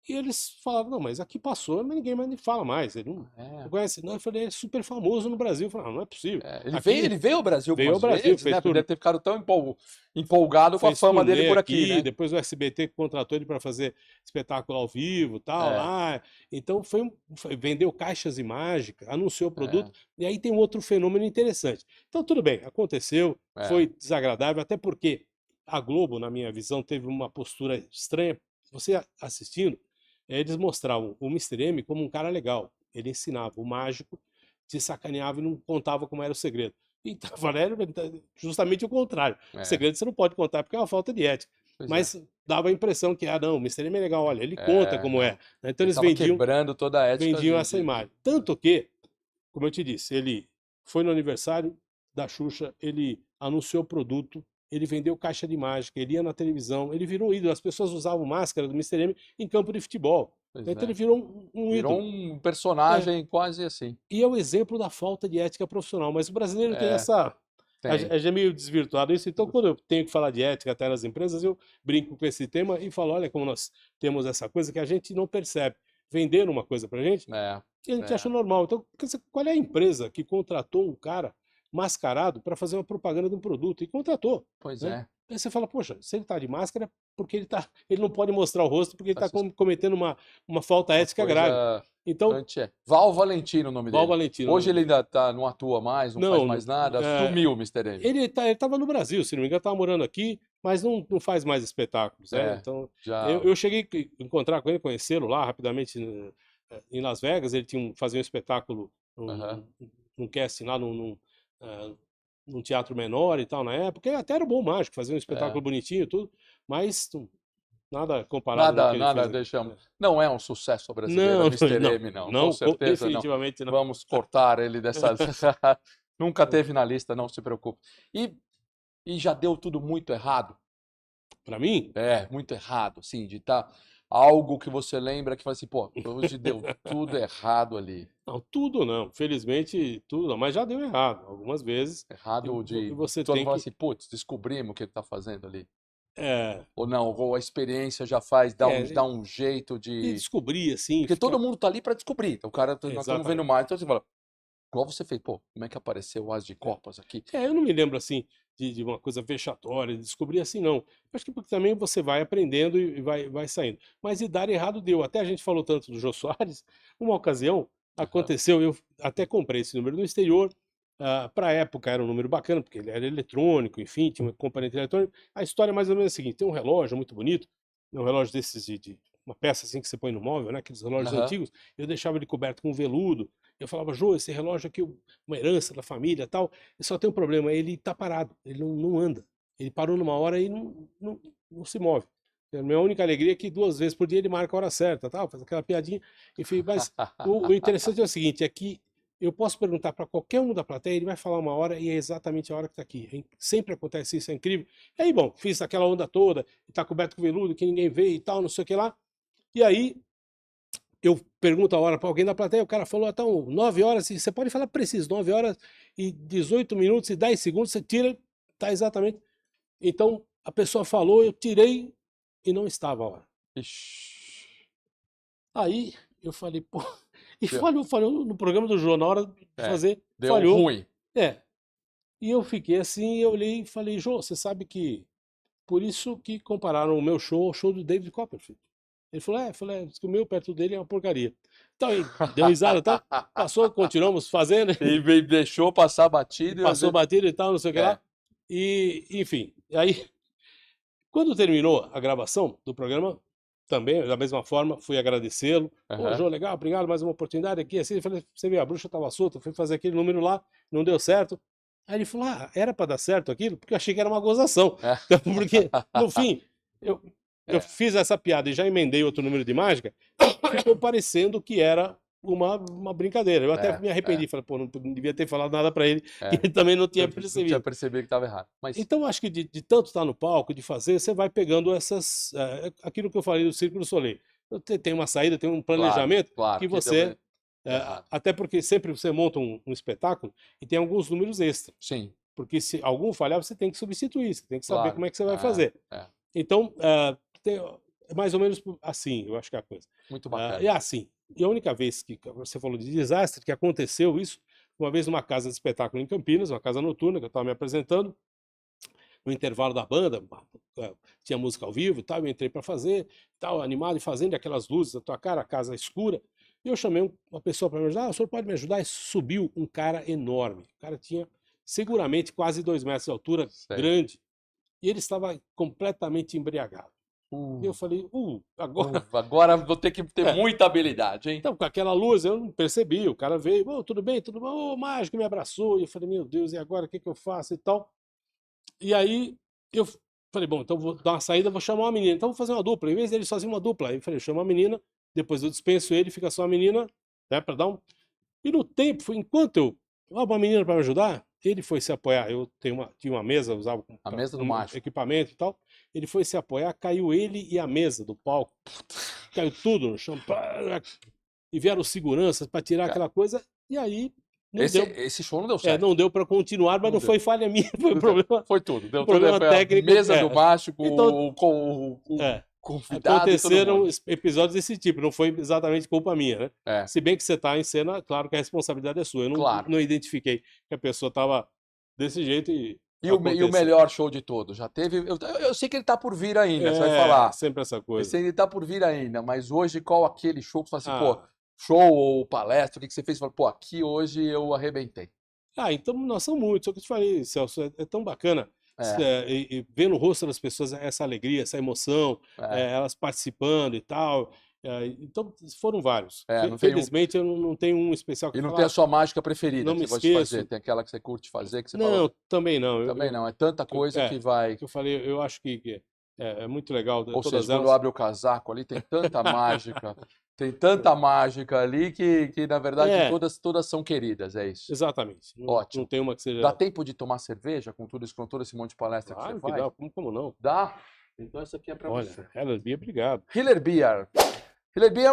Speaker 2: e eles falavam, não, mas aqui passou, mas ninguém mais me fala mais, ele
Speaker 1: é.
Speaker 2: não conhece, não, eu falei, é super famoso no Brasil, eu falei, não é possível,
Speaker 1: Ele
Speaker 2: aqui
Speaker 1: veio ao Brasil
Speaker 2: veio ao
Speaker 1: algumas
Speaker 2: Brasil,
Speaker 1: vezes, né? Porque deve ter ficado tão empolgado com a
Speaker 2: fez
Speaker 1: fama dele
Speaker 2: turnê
Speaker 1: por aqui,
Speaker 2: aqui,
Speaker 1: né?
Speaker 2: depois o SBT contratou ele para fazer espetáculo ao vivo, tal,
Speaker 1: É,
Speaker 2: lá. Então vendeu caixas de mágica, anunciou
Speaker 1: é,
Speaker 2: produto, e aí tem um outro fenômeno interessante. Então tudo bem, aconteceu,
Speaker 1: é.
Speaker 2: foi desagradável, até porque a Globo, na minha visão, teve uma postura estranha. Você assistindo, eles mostravam o Mister M como um cara legal. Ele ensinava o mágico, te sacaneava e não contava como era o segredo. Então, Valério, justamente o contrário. O
Speaker 1: É,
Speaker 2: segredo você não pode contar porque é uma falta de ética.
Speaker 1: pois é.
Speaker 2: Mas dava a impressão que, não, o Mister M é legal, olha, ele conta como é.
Speaker 1: Não.
Speaker 2: Então
Speaker 1: Ele
Speaker 2: eles
Speaker 1: estava quebrando toda a ética
Speaker 2: vendiam essa imagem. Tanto que, como eu te disse, ele foi no aniversário da Xuxa, ele anunciou o produto, ele vendeu caixa de mágica, ele ia na televisão, ele virou ídolo. As pessoas usavam máscara do Mister M em campo de futebol.
Speaker 1: Pois
Speaker 2: Então ele
Speaker 1: é.
Speaker 2: virou um
Speaker 1: Virou
Speaker 2: ídolo.
Speaker 1: um
Speaker 2: É,
Speaker 1: personagem quase assim.
Speaker 2: e é o exemplo da falta de ética profissional. Mas o brasileiro tem
Speaker 1: É,
Speaker 2: essa.
Speaker 1: tem.
Speaker 2: É meio desvirtuado isso. Então, quando eu tenho que falar de ética até nas empresas, eu brinco com esse tema e falo: olha, como nós temos essa coisa que a gente não percebe. Venderam uma coisa pra gente
Speaker 1: É,
Speaker 2: e a gente
Speaker 1: é.
Speaker 2: acha normal. Então, qual é a empresa que contratou um cara mascarado para fazer uma propaganda de um produto? E contratou,
Speaker 1: Pois
Speaker 2: né?
Speaker 1: é.
Speaker 2: Aí você fala, poxa, se ele está de máscara, porque ele não pode mostrar o rosto porque ele está
Speaker 1: Assist-
Speaker 2: cometendo uma falta
Speaker 1: Uma
Speaker 2: ética grave.
Speaker 1: coisa
Speaker 2: Então,
Speaker 1: Val Valentino, o nome
Speaker 2: Val
Speaker 1: dele.
Speaker 2: Valentino, o
Speaker 1: Hoje
Speaker 2: nome
Speaker 1: ele
Speaker 2: dele.
Speaker 1: ainda não atua mais, não faz
Speaker 2: Não,
Speaker 1: mais nada. Sumiu o Mister M.
Speaker 2: ele estava no Brasil, se não me engano, estava morando aqui, mas não faz mais espetáculos, né?
Speaker 1: É,
Speaker 2: Então, eu,
Speaker 1: já.
Speaker 2: eu cheguei a encontrar com ele, conhecê-lo lá rapidamente em Las Vegas. Ele fazia um espetáculo
Speaker 1: Aham.
Speaker 2: num casting lá ah, num teatro menor e tal na época. Ele até era um bom mágico, fazia um espetáculo
Speaker 1: É.
Speaker 2: bonitinho e tudo, mas nada comparado no
Speaker 1: Nada,
Speaker 2: que ele
Speaker 1: nada,
Speaker 2: fez aqui.
Speaker 1: deixamos. Não é um sucesso brasileiro,
Speaker 2: Não,
Speaker 1: Mister
Speaker 2: não,
Speaker 1: M, não. Com
Speaker 2: não,
Speaker 1: certeza não.
Speaker 2: definitivamente não.
Speaker 1: Vamos cortar ele dessas. Nunca teve na lista, não se preocupe. E, e já deu tudo muito errado.
Speaker 2: Para mim,
Speaker 1: É, muito errado, assim, de estar algo que você lembra que fala assim, pô, hoje deu tudo errado ali.
Speaker 2: não, tudo não. Felizmente, tudo não. Mas já deu errado algumas vezes. E
Speaker 1: Errado
Speaker 2: e
Speaker 1: de
Speaker 2: você
Speaker 1: todo mundo
Speaker 2: tem
Speaker 1: fala
Speaker 2: que.
Speaker 1: assim, putz, descobrimos o que ele tá fazendo ali.
Speaker 2: É,
Speaker 1: Ou não, ou a experiência já faz, dá
Speaker 2: é,
Speaker 1: um jeito
Speaker 2: de
Speaker 1: de.
Speaker 2: descobrir, assim,
Speaker 1: Porque todo
Speaker 2: fica.
Speaker 1: mundo tá ali para descobrir. Então, o cara, nós estamos vendo
Speaker 2: Exatamente.
Speaker 1: mais, então você fala, igual você fez, pô, como é que apareceu o As de
Speaker 2: É.
Speaker 1: Copas aqui?
Speaker 2: Eu não me lembro, assim, de uma coisa vexatória, de descobrir assim, não. Eu acho que porque também você vai aprendendo e vai saindo. Mas de dar errado deu. Até a gente falou tanto do Jô Soares, uma ocasião
Speaker 1: Aham,
Speaker 2: aconteceu, eu até comprei esse número no exterior. Para a época era um número bacana, porque ele era eletrônico, enfim, tinha um componente eletrônico. A história é mais ou menos a seguinte: tem um relógio muito bonito, um relógio desses de uma peça assim que você põe no móvel, né? Aqueles relógios
Speaker 1: aham,
Speaker 2: antigos. Eu deixava ele coberto com veludo. Eu falava, Jô, esse relógio aqui, uma herança da família e tal. E só tem um problema, ele tá parado, ele não anda. Ele parou numa hora e não se move. A minha única alegria é que 2 vezes por dia ele marca a hora certa, tal, faz aquela piadinha, enfim. Mas o interessante é o seguinte, é que eu posso perguntar para qualquer um da plateia, ele vai falar uma hora e é exatamente a hora que está aqui. Sempre acontece isso, é incrível. E aí, bom, fiz aquela onda toda, está coberto com veludo, que ninguém vê e tal, não sei o que lá. E aí, eu pergunto a hora para alguém da plateia, o cara falou, então, 9 horas, e você pode falar preciso, 9 horas e 18 minutos e 10 segundos, você tira, tá exatamente. Então, a pessoa falou, eu tirei e não estava a hora.
Speaker 1: Ixi,
Speaker 2: Aí eu falei, pô, e
Speaker 1: deu,
Speaker 2: falhou no programa do Jô, na hora de
Speaker 1: é,
Speaker 2: fazer,
Speaker 1: deu
Speaker 2: falhou.
Speaker 1: ruim.
Speaker 2: É. E eu fiquei assim, eu olhei e falei, Jô, você sabe que por isso que compararam o meu show ao show do David Copperfield. Ele falou, eu falei, diz que o meu perto dele é uma porcaria. Então, aí, deu risada e tal, passou, continuamos fazendo,
Speaker 1: E me deixou passar batido e às
Speaker 2: passou
Speaker 1: vezes.
Speaker 2: batida e tal, não sei o que
Speaker 1: É,
Speaker 2: lá. E, enfim, aí, quando terminou a gravação do programa, também, da mesma forma, fui agradecê-lo. Pô,
Speaker 1: aham.
Speaker 2: Jô, legal, obrigado, mais uma oportunidade aqui. Assim, eu falei, você viu, a bruxa estava solta, fui fazer aquele número lá, não deu certo. Aí ele falou, era para dar certo aquilo? Porque eu achei que era uma gozação.
Speaker 1: É.
Speaker 2: Então, porque, no fim, eu
Speaker 1: É,
Speaker 2: fiz essa piada e já emendei outro número de mágica, ficou parecendo que era uma brincadeira. Eu até
Speaker 1: é,
Speaker 2: me
Speaker 1: é,
Speaker 2: arrependi, falei, pô, não devia ter falado nada para ele, que
Speaker 1: é.
Speaker 2: ele também não tinha
Speaker 1: Não tinha
Speaker 2: percebido.
Speaker 1: percebido que estava errado. Mas,
Speaker 2: Então, acho que de tanto estar no palco, de fazer, você vai pegando aquilo que eu falei do Círculo do Soleil. Então, tem uma saída, tem um
Speaker 1: claro,
Speaker 2: planejamento
Speaker 1: claro,
Speaker 2: que
Speaker 1: que deu
Speaker 2: você,
Speaker 1: errado.
Speaker 2: até porque sempre você monta um espetáculo e tem alguns números extra,
Speaker 1: Sim,
Speaker 2: porque se algum falhar, você tem que substituir, você tem que saber
Speaker 1: claro.
Speaker 2: como é que você vai fazer.
Speaker 1: É.
Speaker 2: Então, é mais ou menos assim, eu acho que é a coisa.
Speaker 1: Muito
Speaker 2: E
Speaker 1: bacana.
Speaker 2: assim, e a única vez que você falou de desastre, que aconteceu isso, uma vez numa casa de espetáculo em Campinas, uma casa noturna, que eu estava me apresentando, no intervalo da banda, tinha música ao vivo e tal, eu entrei para fazer, tal, animado e fazendo, e aquelas luzes na tua cara, a casa escura, e eu chamei uma pessoa para me ajudar, o senhor pode me ajudar? E subiu um cara enorme, o cara tinha seguramente quase 2 metros de altura,
Speaker 1: Sei.
Speaker 2: grande, e ele estava completamente embriagado. E eu
Speaker 1: Uh,
Speaker 2: falei, agora,
Speaker 1: agora vou ter que ter
Speaker 2: é.
Speaker 1: muita habilidade, hein?
Speaker 2: Então, com aquela luz, eu não percebi, o cara veio, tudo bem, tudo bom, o mágico me abraçou, e eu falei, meu Deus, e agora o que que eu faço e tal? E aí eu falei, bom, então vou dar uma saída, vou chamar uma menina. Então vou fazer uma dupla. Em vez dele sozinho, uma dupla. Aí eu falei, chama a menina, depois eu dispenso ele, fica só a menina, né, para dar um. E no tempo, enquanto eu. Uma menina para me ajudar, ele foi se apoiar. Eu tinha uma mesa, eu usava
Speaker 1: A mesa do
Speaker 2: um
Speaker 1: mágico.
Speaker 2: equipamento e tal. Ele foi se apoiar, caiu ele e a mesa do palco. Caiu tudo no chão. E vieram os seguranças para tirar
Speaker 1: Cara,
Speaker 2: aquela coisa. E aí não
Speaker 1: esse,
Speaker 2: deu.
Speaker 1: esse show não deu certo.
Speaker 2: Não deu para continuar, mas
Speaker 1: Não
Speaker 2: não
Speaker 1: deu.
Speaker 2: foi falha minha, foi
Speaker 1: Não deu.
Speaker 2: problema,
Speaker 1: Foi tudo. Deu tudo.
Speaker 2: problema
Speaker 1: Foi a
Speaker 2: técnico.
Speaker 1: mesa do mágico,
Speaker 2: Então,
Speaker 1: o convidado e todo
Speaker 2: aconteceram
Speaker 1: mundo.
Speaker 2: episódios desse tipo, não foi exatamente culpa minha, né?
Speaker 1: É,
Speaker 2: Se bem que você está em cena, claro que a responsabilidade é sua. Eu
Speaker 1: claro.
Speaker 2: não identifiquei que a pessoa estava desse jeito e
Speaker 1: E o
Speaker 2: aconteceu.
Speaker 1: melhor show de todos? Já teve? Eu sei que ele tá por vir ainda, você vai falar.
Speaker 2: Sempre essa
Speaker 1: Eu
Speaker 2: coisa.
Speaker 1: sei que ele tá por vir ainda, mas hoje qual aquele show que você fala assim, pô,
Speaker 2: Ah,
Speaker 1: show ou palestra, o que que você fez? Você fala, pô, aqui hoje eu arrebentei.
Speaker 2: então nós somos muitos. É o que eu te falei, Celso, é tão bacana
Speaker 1: É,
Speaker 2: e ver no rosto das pessoas essa alegria, essa emoção,
Speaker 1: é,
Speaker 2: elas participando e tal. Então foram vários.
Speaker 1: não tem um.
Speaker 2: Felizmente eu não tenho um especial que
Speaker 1: E
Speaker 2: eu
Speaker 1: não tem a
Speaker 2: falo,
Speaker 1: sua mágica preferida
Speaker 2: não
Speaker 1: que
Speaker 2: me
Speaker 1: você gosta de fazer.
Speaker 2: esqueço.
Speaker 1: Tem aquela que você curte fazer, que você fala,
Speaker 2: Não, também não.
Speaker 1: também não, é tanta coisa que vai.
Speaker 2: Que eu falei, eu acho que é muito legal,
Speaker 1: Ou seja,
Speaker 2: todas
Speaker 1: quando
Speaker 2: elas.
Speaker 1: abre o casaco ali, tem tanta mágica ali que na verdade
Speaker 2: É,
Speaker 1: todas são queridas, é isso.
Speaker 2: exatamente. Não
Speaker 1: Ótimo.
Speaker 2: tem uma que
Speaker 1: Dá
Speaker 2: seja.
Speaker 1: tempo de tomar cerveja com tudo isso, com todo esse monte de palestra que você
Speaker 2: Claro que
Speaker 1: faz?
Speaker 2: dá, como não?
Speaker 1: Dá? Então essa aqui é para
Speaker 2: Olha,
Speaker 1: você.
Speaker 2: Heller Bia, obrigado.
Speaker 1: Hiller Beer. Hiller Beer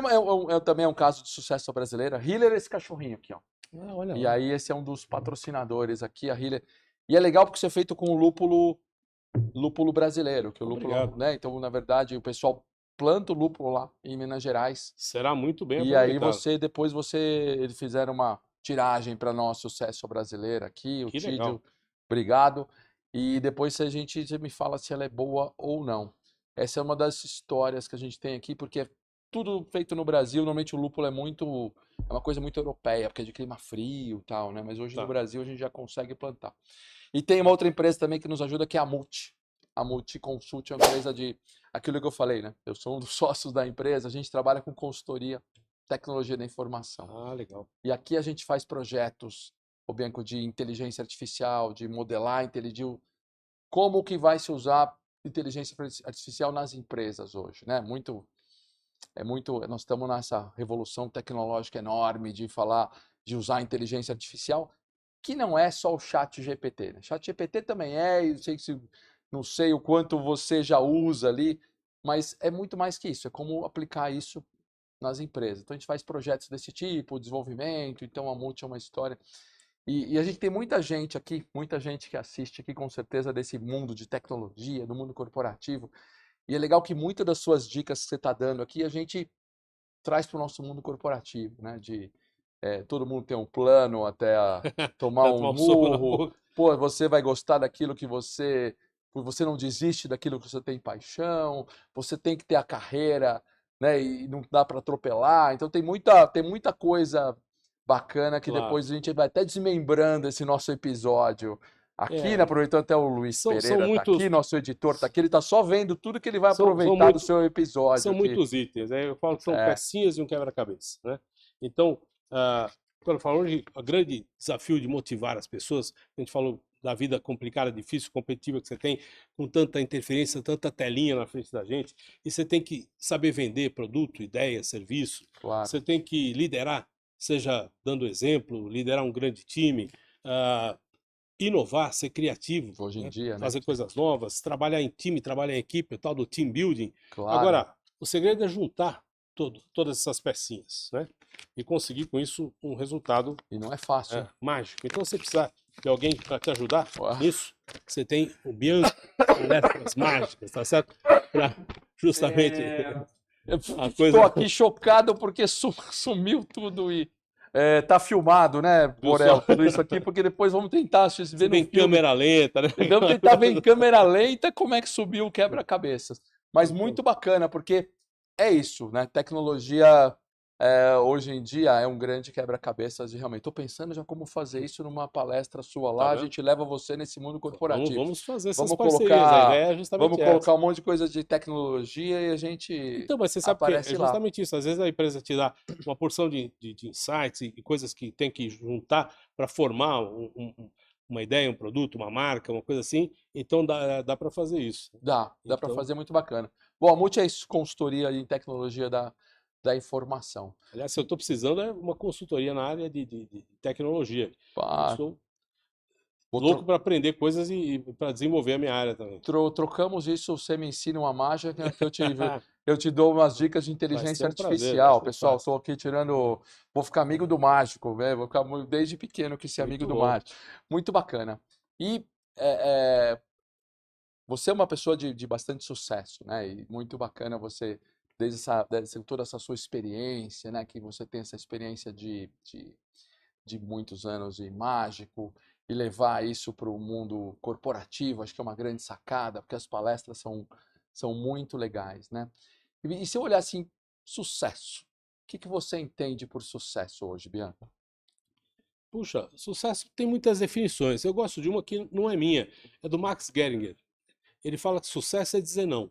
Speaker 1: também é um caso de sucesso brasileira. Hiller é esse cachorrinho aqui, ó.
Speaker 2: Olha
Speaker 1: E
Speaker 2: lá.
Speaker 1: aí esse é um dos patrocinadores aqui, a Hiller. E é legal porque isso é feito com o lúpulo brasileiro, que o lúpulo,
Speaker 2: Obrigado.
Speaker 1: né? Então, na verdade, o pessoal planta o lúpulo lá em Minas Gerais.
Speaker 2: Será muito bem
Speaker 1: E aí
Speaker 2: aproveitado.
Speaker 1: eles fizeram uma tiragem para nós, sucesso brasileiro aqui, o
Speaker 2: Que legal.
Speaker 1: Tídio, obrigado. E depois você me fala se ela é boa ou não. Essa é uma das histórias que a gente tem aqui, porque é tudo feito no Brasil, normalmente o lúpulo é uma coisa muito europeia, porque é de clima frio e tal, né? Mas hoje no
Speaker 2: Tá.
Speaker 1: Brasil a gente já consegue plantar. E tem uma outra empresa também que nos ajuda, que é a Multi. A Multi Consult é uma empresa de aquilo que eu falei, né? Eu sou um dos sócios da empresa, a gente trabalha com consultoria, tecnologia da informação.
Speaker 2: Ah, legal.
Speaker 1: E aqui a gente faz projetos, o Bianco, de inteligência artificial, de modelar como que vai se usar inteligência artificial nas empresas hoje, né? Nós estamos nessa revolução tecnológica enorme de falar, de usar a inteligência artificial, que não é só o chat GPT, né? Chat GPT também não sei o quanto você já usa ali, mas é muito mais que isso, é como aplicar isso nas empresas. Então a gente faz projetos desse tipo, desenvolvimento, então a Multi é uma história. E a gente tem muita gente aqui, muita gente que assiste aqui com certeza desse mundo de tecnologia, do mundo corporativo. E é legal que muitas das suas dicas que você está dando aqui a gente traz para o nosso mundo corporativo, né? Todo mundo tem um plano até tomar
Speaker 2: Pra
Speaker 1: um
Speaker 2: tomar um soco na
Speaker 1: murro.
Speaker 2: boca.
Speaker 1: Pô, você vai gostar daquilo que você não desiste daquilo que você tem paixão. Você tem que ter a carreira, né? E não dá para atropelar. Então tem muita coisa bacana que
Speaker 2: Claro.
Speaker 1: depois a gente vai até desmembrando esse nosso episódio aqui, né?
Speaker 2: É,
Speaker 1: Aproveitando até o Luiz
Speaker 2: são
Speaker 1: Pereira tá aqui,
Speaker 2: muitos,
Speaker 1: nosso editor tá aqui, ele tá só vendo tudo que ele vai
Speaker 2: são
Speaker 1: aproveitar do
Speaker 2: muitos,
Speaker 1: seu episódio
Speaker 2: são
Speaker 1: aqui.
Speaker 2: muitos itens, né? Eu falo que são
Speaker 1: É,
Speaker 2: pecinhas de um quebra-cabeça, né? Então, quando eu falo hoje, o grande desafio de motivar as pessoas, a gente falou da vida complicada, difícil, competitiva que você tem, com tanta interferência, tanta telinha na frente da gente, e você tem que saber vender produto, ideia, serviço,
Speaker 1: claro.
Speaker 2: você tem que liderar, seja dando exemplo, liderar um grande time, ah, inovar, ser criativo,
Speaker 1: Hoje em
Speaker 2: né?
Speaker 1: dia, né?
Speaker 2: Fazer coisas novas, trabalhar em time, trabalhar em equipe, o tal do team building.
Speaker 1: Claro.
Speaker 2: Agora, o segredo é juntar todas essas pecinhas, né? E conseguir com isso um resultado
Speaker 1: E não é fácil, hein?
Speaker 2: mágico. Então, se você precisar de alguém para te ajudar
Speaker 1: Ué.
Speaker 2: nisso, você tem o Bianco, Tarefas Mágicas, tá certo? Para justamente
Speaker 1: Eu
Speaker 2: a
Speaker 1: estou
Speaker 2: coisa
Speaker 1: aqui chocado porque sumiu tudo e tá filmado, né,
Speaker 2: do
Speaker 1: Borel,
Speaker 2: só.
Speaker 1: tudo isso aqui, porque depois vamos tentar se
Speaker 2: Se
Speaker 1: ver
Speaker 2: vê
Speaker 1: no
Speaker 2: em
Speaker 1: filme.
Speaker 2: câmera lenta, né?
Speaker 1: Vamos tentar ver em câmera lenta como é que subiu o quebra-cabeças. Mas
Speaker 2: Então,
Speaker 1: muito bacana, porque é isso, né? Tecnologia hoje em dia é um grande quebra-cabeças e realmente. Estou pensando já como fazer isso numa palestra sua
Speaker 2: tá
Speaker 1: lá, a
Speaker 2: vendo?
Speaker 1: gente leva você nesse mundo corporativo.
Speaker 2: Vamos fazer essas
Speaker 1: Vamos
Speaker 2: parcerias. A
Speaker 1: colocar,
Speaker 2: ideia é justamente
Speaker 1: vamos
Speaker 2: essa.
Speaker 1: colocar um monte de coisa de tecnologia e a gente
Speaker 2: Então, mas você sabe que é
Speaker 1: aparece lá.
Speaker 2: justamente isso. Às vezes a empresa te dá uma porção de insights e coisas que tem que juntar para formar uma ideia, um produto, uma marca, uma coisa assim. Então dá para fazer isso.
Speaker 1: Dá para
Speaker 2: Então,
Speaker 1: fazer muito bacana. Bom, a Multi é isso, consultoria em tecnologia da informação.
Speaker 2: aliás, se eu estou precisando é uma consultoria na área de tecnologia. Eu
Speaker 1: Pá,
Speaker 2: sou
Speaker 1: vou
Speaker 2: louco para aprender coisas e para desenvolver a minha área também.
Speaker 1: trocamos isso, você me ensina uma mágica que eu te dou umas dicas de
Speaker 2: Vai ser
Speaker 1: inteligência
Speaker 2: um prazer, vai
Speaker 1: artificial.
Speaker 2: ser
Speaker 1: Pessoal,
Speaker 2: fácil.
Speaker 1: estou aqui tirando, vou ficar amigo do mágico, né? Vou ficar desde pequeno que ser amigo
Speaker 2: Muito
Speaker 1: do
Speaker 2: bom.
Speaker 1: mágico. Muito bacana. E é, é, você é uma pessoa de bastante sucesso, né? E muito bacana você, desde toda essa sua experiência, né? Que você tem essa experiência de muitos anos e mágico e levar isso para o mundo corporativo, acho que é uma grande sacada, porque as palestras são muito legais, né? E se eu olhar assim, sucesso, o que você entende por sucesso hoje, Bianca?
Speaker 2: Puxa, sucesso tem muitas definições. Eu gosto de uma que não é minha, é do Max Geringer. Ele fala que sucesso é dizer não.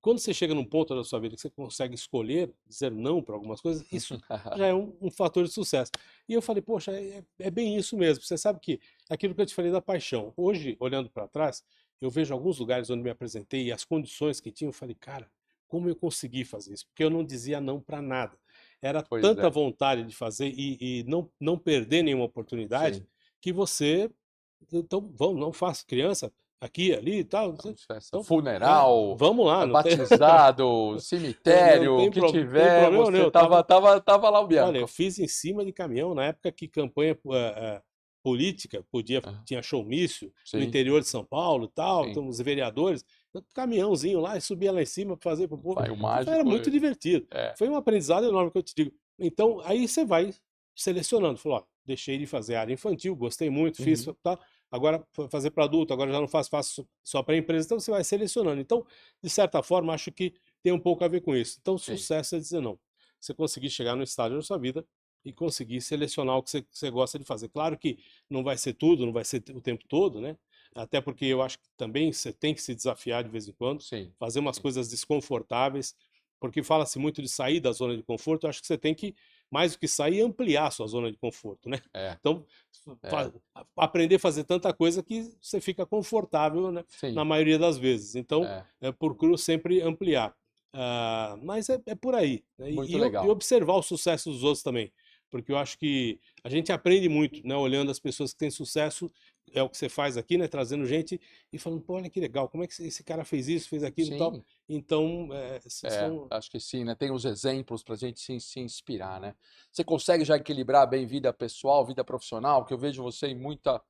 Speaker 2: Quando você chega num ponto da sua vida que você consegue escolher dizer não para algumas coisas, isso já é um fator de sucesso. E eu falei, poxa, é bem isso mesmo. Você sabe que é aquilo que eu te falei da paixão. Hoje, olhando para trás, eu vejo alguns lugares onde me apresentei e as condições que tinha, eu falei, cara, como eu consegui fazer isso? Porque eu não dizia não para nada. Era
Speaker 1: Pois
Speaker 2: tanta
Speaker 1: é,
Speaker 2: vontade de fazer e não perder nenhuma oportunidade
Speaker 1: sim.
Speaker 2: que você. Então, vamos, não faça criança aqui, ali e tal.
Speaker 1: Vamos festa.
Speaker 2: Então,
Speaker 1: Funeral,
Speaker 2: vamos lá, não tem,
Speaker 1: batizado,
Speaker 2: não
Speaker 1: cemitério, o
Speaker 2: tem,
Speaker 1: que
Speaker 2: tem
Speaker 1: tiver,
Speaker 2: problema
Speaker 1: você
Speaker 2: nenhum. Eu
Speaker 1: tava lá o
Speaker 2: olha, eu
Speaker 1: Bianco.
Speaker 2: fiz em cima de caminhão na época que campanha política
Speaker 1: Ah,
Speaker 2: tinha showmício no
Speaker 1: sim,
Speaker 2: interior de São Paulo e tal,
Speaker 1: sim.
Speaker 2: então os vereadores, caminhãozinho lá e subia lá em cima para fazer para o povo.
Speaker 1: Vai, o
Speaker 2: Então, era
Speaker 1: mágico
Speaker 2: muito divertido.
Speaker 1: é.
Speaker 2: Foi um aprendizado enorme que eu te digo. Então, aí você vai selecionando. Falou, ó, deixei de fazer área infantil, gostei muito, fiz,
Speaker 1: Uhum,
Speaker 2: tá? Agora fazer para adulto, agora já não faço só para empresa. Então, você vai selecionando. Então, de certa forma, acho que tem um pouco a ver com isso. Então,
Speaker 1: sim,
Speaker 2: sucesso é dizer não. Você conseguir chegar no estágio da sua vida e conseguir selecionar o que você gosta de fazer. Claro que não vai ser tudo, não vai ser o tempo todo, né? Até porque eu acho que também você tem que se desafiar de vez em quando,
Speaker 1: sim,
Speaker 2: fazer umas
Speaker 1: sim.
Speaker 2: coisas desconfortáveis, porque fala-se muito de sair da zona de conforto. Eu acho que você tem que, mais do que sair, ampliar a sua zona de conforto, né?
Speaker 1: É,
Speaker 2: Então,
Speaker 1: é,
Speaker 2: aprender a fazer tanta coisa que você fica confortável, né, na
Speaker 1: sim,
Speaker 2: maioria das vezes. Então,
Speaker 1: é.
Speaker 2: procuro sempre ampliar. Mas é por aí, né?
Speaker 1: Muito
Speaker 2: E
Speaker 1: legal.
Speaker 2: observar o sucesso dos outros também. porque eu acho que a gente aprende muito, né, olhando as pessoas que têm sucesso, é o que você faz aqui, né, trazendo gente e falando, pô, olha que legal, como é que esse cara fez isso, fez aquilo e tal.
Speaker 1: Sim,
Speaker 2: Então, são...
Speaker 1: acho que sim, né? Tem os exemplos para a gente se inspirar, né? Você consegue já equilibrar bem vida pessoal, vida profissional? Que eu vejo você em muita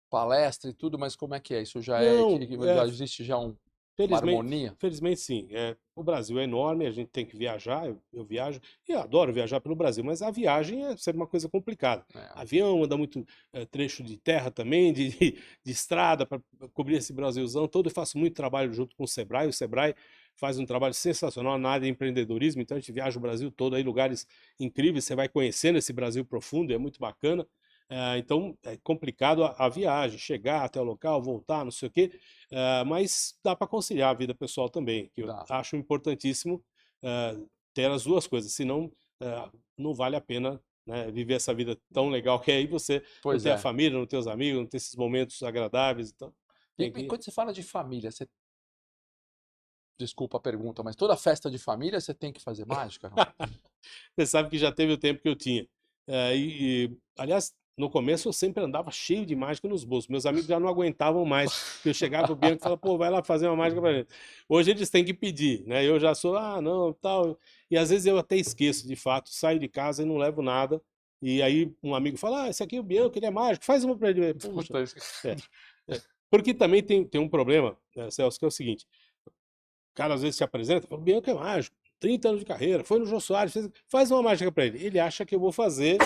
Speaker 1: palestra e tudo, mas como é que é? Isso já
Speaker 2: Não,
Speaker 1: já existe já uma
Speaker 2: felizmente,
Speaker 1: harmonia?
Speaker 2: felizmente sim. O Brasil é enorme, a gente tem que viajar, eu viajo, e eu adoro viajar pelo Brasil, mas a viagem é sempre uma coisa complicada.
Speaker 1: É,
Speaker 2: Avião, anda muito trecho de terra também, de estrada, para cobrir esse Brasilzão todo. Eu faço muito trabalho junto com o Sebrae faz um trabalho sensacional na área de empreendedorismo, então a gente viaja o Brasil todo, aí lugares incríveis, você vai conhecendo esse Brasil profundo, é muito bacana. Então é complicado a viagem, chegar até o local, voltar, não sei o quê. Mas dá para conciliar a vida pessoal também, que eu
Speaker 1: dá.
Speaker 2: acho importantíssimo ter as duas coisas, senão não vale a pena, né, viver essa vida tão legal que é aí você não
Speaker 1: Pois
Speaker 2: ter a
Speaker 1: é.
Speaker 2: família, não ter os amigos, não ter esses momentos agradáveis, então tem
Speaker 1: E
Speaker 2: que...
Speaker 1: quando você fala de família, você... Desculpa a pergunta, mas toda festa de família você tem que fazer mágica, não?
Speaker 2: Você sabe que já teve o tempo que eu tinha. Aliás, no começo eu sempre andava cheio de mágica nos bolsos. Meus amigos já não aguentavam mais. Que eu chegava pro Bianco e falava, pô, vai lá fazer uma mágica pra gente. Hoje eles têm que pedir, né? Eu já sou, não, tal. E às vezes eu até esqueço, de fato, saio de casa e não levo nada. E aí um amigo fala, esse aqui é o Bianco, ele é mágico, faz uma pra ele. Puxa.
Speaker 1: Puta, isso...
Speaker 2: É, é. Porque também tem um problema, Celso, que é o seguinte. O cara às vezes se apresenta, fala, o Bianco é mágico, 30 anos de carreira, foi no Jô Soares, faz uma mágica pra ele. Ele acha que eu vou fazer.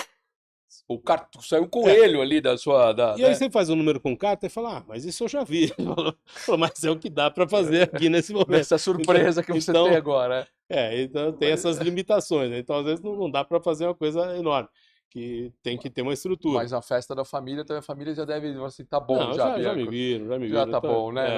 Speaker 1: O cara saiu um
Speaker 2: É.
Speaker 1: coelho ali da sua.
Speaker 2: E aí
Speaker 1: Né?
Speaker 2: você faz um número com carta e fala, mas isso eu já vi. Ele falou, mas é o que dá pra fazer aqui nesse momento.
Speaker 1: Nessa surpresa que você tem agora.
Speaker 2: Então tem essas limitações, né? Então às vezes não dá pra fazer uma coisa enorme, que tem que ter uma estrutura.
Speaker 1: Mas a festa da família, então a família já deve, assim, tá bom
Speaker 2: Não,
Speaker 1: já,
Speaker 2: já me
Speaker 1: Bianco.
Speaker 2: viram, já me
Speaker 1: Já
Speaker 2: viram.
Speaker 1: tá
Speaker 2: Então,
Speaker 1: bom, né?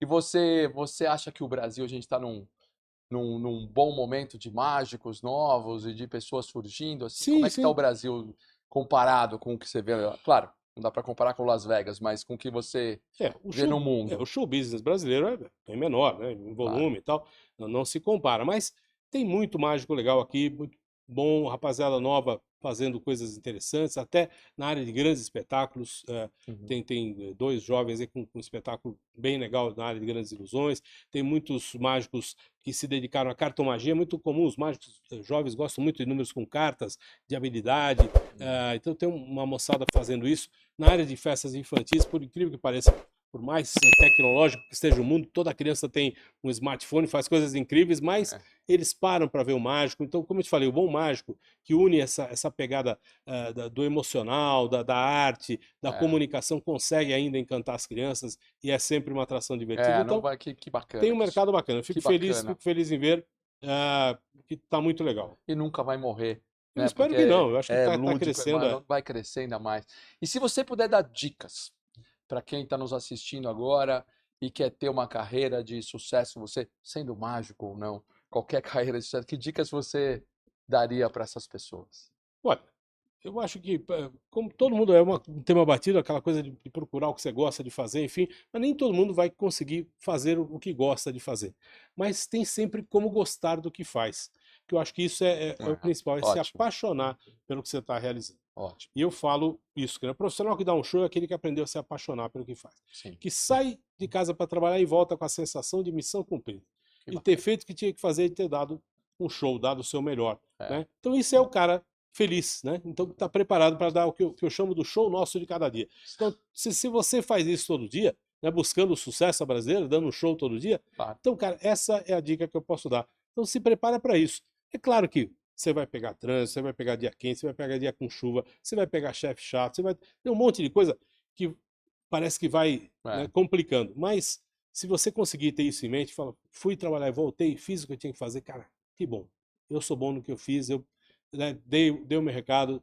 Speaker 1: E você acha que o Brasil, a gente está num bom momento de mágicos novos e de pessoas surgindo, assim? Como
Speaker 2: sim,
Speaker 1: é que está o
Speaker 2: sim.
Speaker 1: Brasil comparado com o que você vê? Claro, não dá para comparar com Las Vegas, mas com o que você vê no
Speaker 2: O
Speaker 1: mundo.
Speaker 2: show business brasileiro é bem menor, né, em
Speaker 1: Claro.
Speaker 2: volume e tal, não se compara, mas tem muito mágico legal aqui, muito bom, rapaziada nova fazendo coisas interessantes, até na área de grandes espetáculos,
Speaker 1: Uhum.
Speaker 2: tem 2 jovens aí com um espetáculo bem legal na área de grandes ilusões, tem muitos mágicos que se dedicaram à cartomagia, é muito comum, os mágicos jovens gostam muito de números com cartas, de habilidade, então tem uma moçada fazendo isso. Na área de festas infantis, por incrível que pareça, por mais tecnológico que esteja o mundo, toda criança tem um smartphone, faz coisas incríveis, mas
Speaker 1: É,
Speaker 2: eles param para ver o mágico. Então, como eu te falei, o bom mágico, que une essa pegada do emocional, da arte, da
Speaker 1: é,
Speaker 2: comunicação, consegue ainda encantar as crianças e é sempre uma atração divertida.
Speaker 1: não
Speaker 2: Então,
Speaker 1: vai, que
Speaker 2: tem
Speaker 1: bacana
Speaker 2: um
Speaker 1: isso.
Speaker 2: mercado bacana. Eu
Speaker 1: Que bacana.
Speaker 2: fico feliz em ver que está muito legal.
Speaker 1: E nunca vai morrer,
Speaker 2: Eu
Speaker 1: né?
Speaker 2: espero
Speaker 1: Porque
Speaker 2: que não, eu acho que
Speaker 1: é
Speaker 2: tá
Speaker 1: lúdico,
Speaker 2: crescendo.
Speaker 1: vai crescer ainda mais. E se você puder dar dicas para quem está nos assistindo agora e quer ter uma carreira de sucesso, você sendo mágico ou não, qualquer carreira de sucesso, que dicas você daria para essas pessoas?
Speaker 2: Olha, eu acho que, como todo mundo um tema batido, aquela coisa de procurar o que você gosta de fazer, enfim, mas nem todo mundo vai conseguir fazer o que gosta de fazer. Mas tem sempre como gostar do que faz. Que eu acho que isso é o
Speaker 1: Ah,
Speaker 2: principal, é se
Speaker 1: ótimo,
Speaker 2: apaixonar pelo que você está realizando.
Speaker 1: ótimo.
Speaker 2: E eu falo isso, que o profissional que dá um show é aquele que aprendeu a se apaixonar pelo que faz.
Speaker 1: Sim,
Speaker 2: Que sai de casa para trabalhar e volta com a sensação de missão cumprida.
Speaker 1: que
Speaker 2: E ter
Speaker 1: bacana.
Speaker 2: feito o que tinha que fazer e ter dado um show, dado o seu melhor.
Speaker 1: É,
Speaker 2: Né? Então isso é o cara feliz, né? Então está preparado para dar o que eu chamo do show nosso de cada dia. Então, se você faz isso todo dia, né, buscando o sucesso brasileiro, dando um show todo dia,
Speaker 1: claro.
Speaker 2: então, cara, essa é a dica que eu posso dar. Então se prepara para isso. É claro que você vai pegar trânsito, você vai pegar dia quente, você vai pegar dia com chuva, você vai pegar chefe chato, você vai ter um monte de coisa que parece que vai, né,
Speaker 1: É,
Speaker 2: complicando. Mas se você conseguir ter isso em mente, fala, fui trabalhar, voltei, fiz o que eu tinha que fazer, cara, que bom. Eu sou bom no que eu fiz, eu, né, dei o meu recado.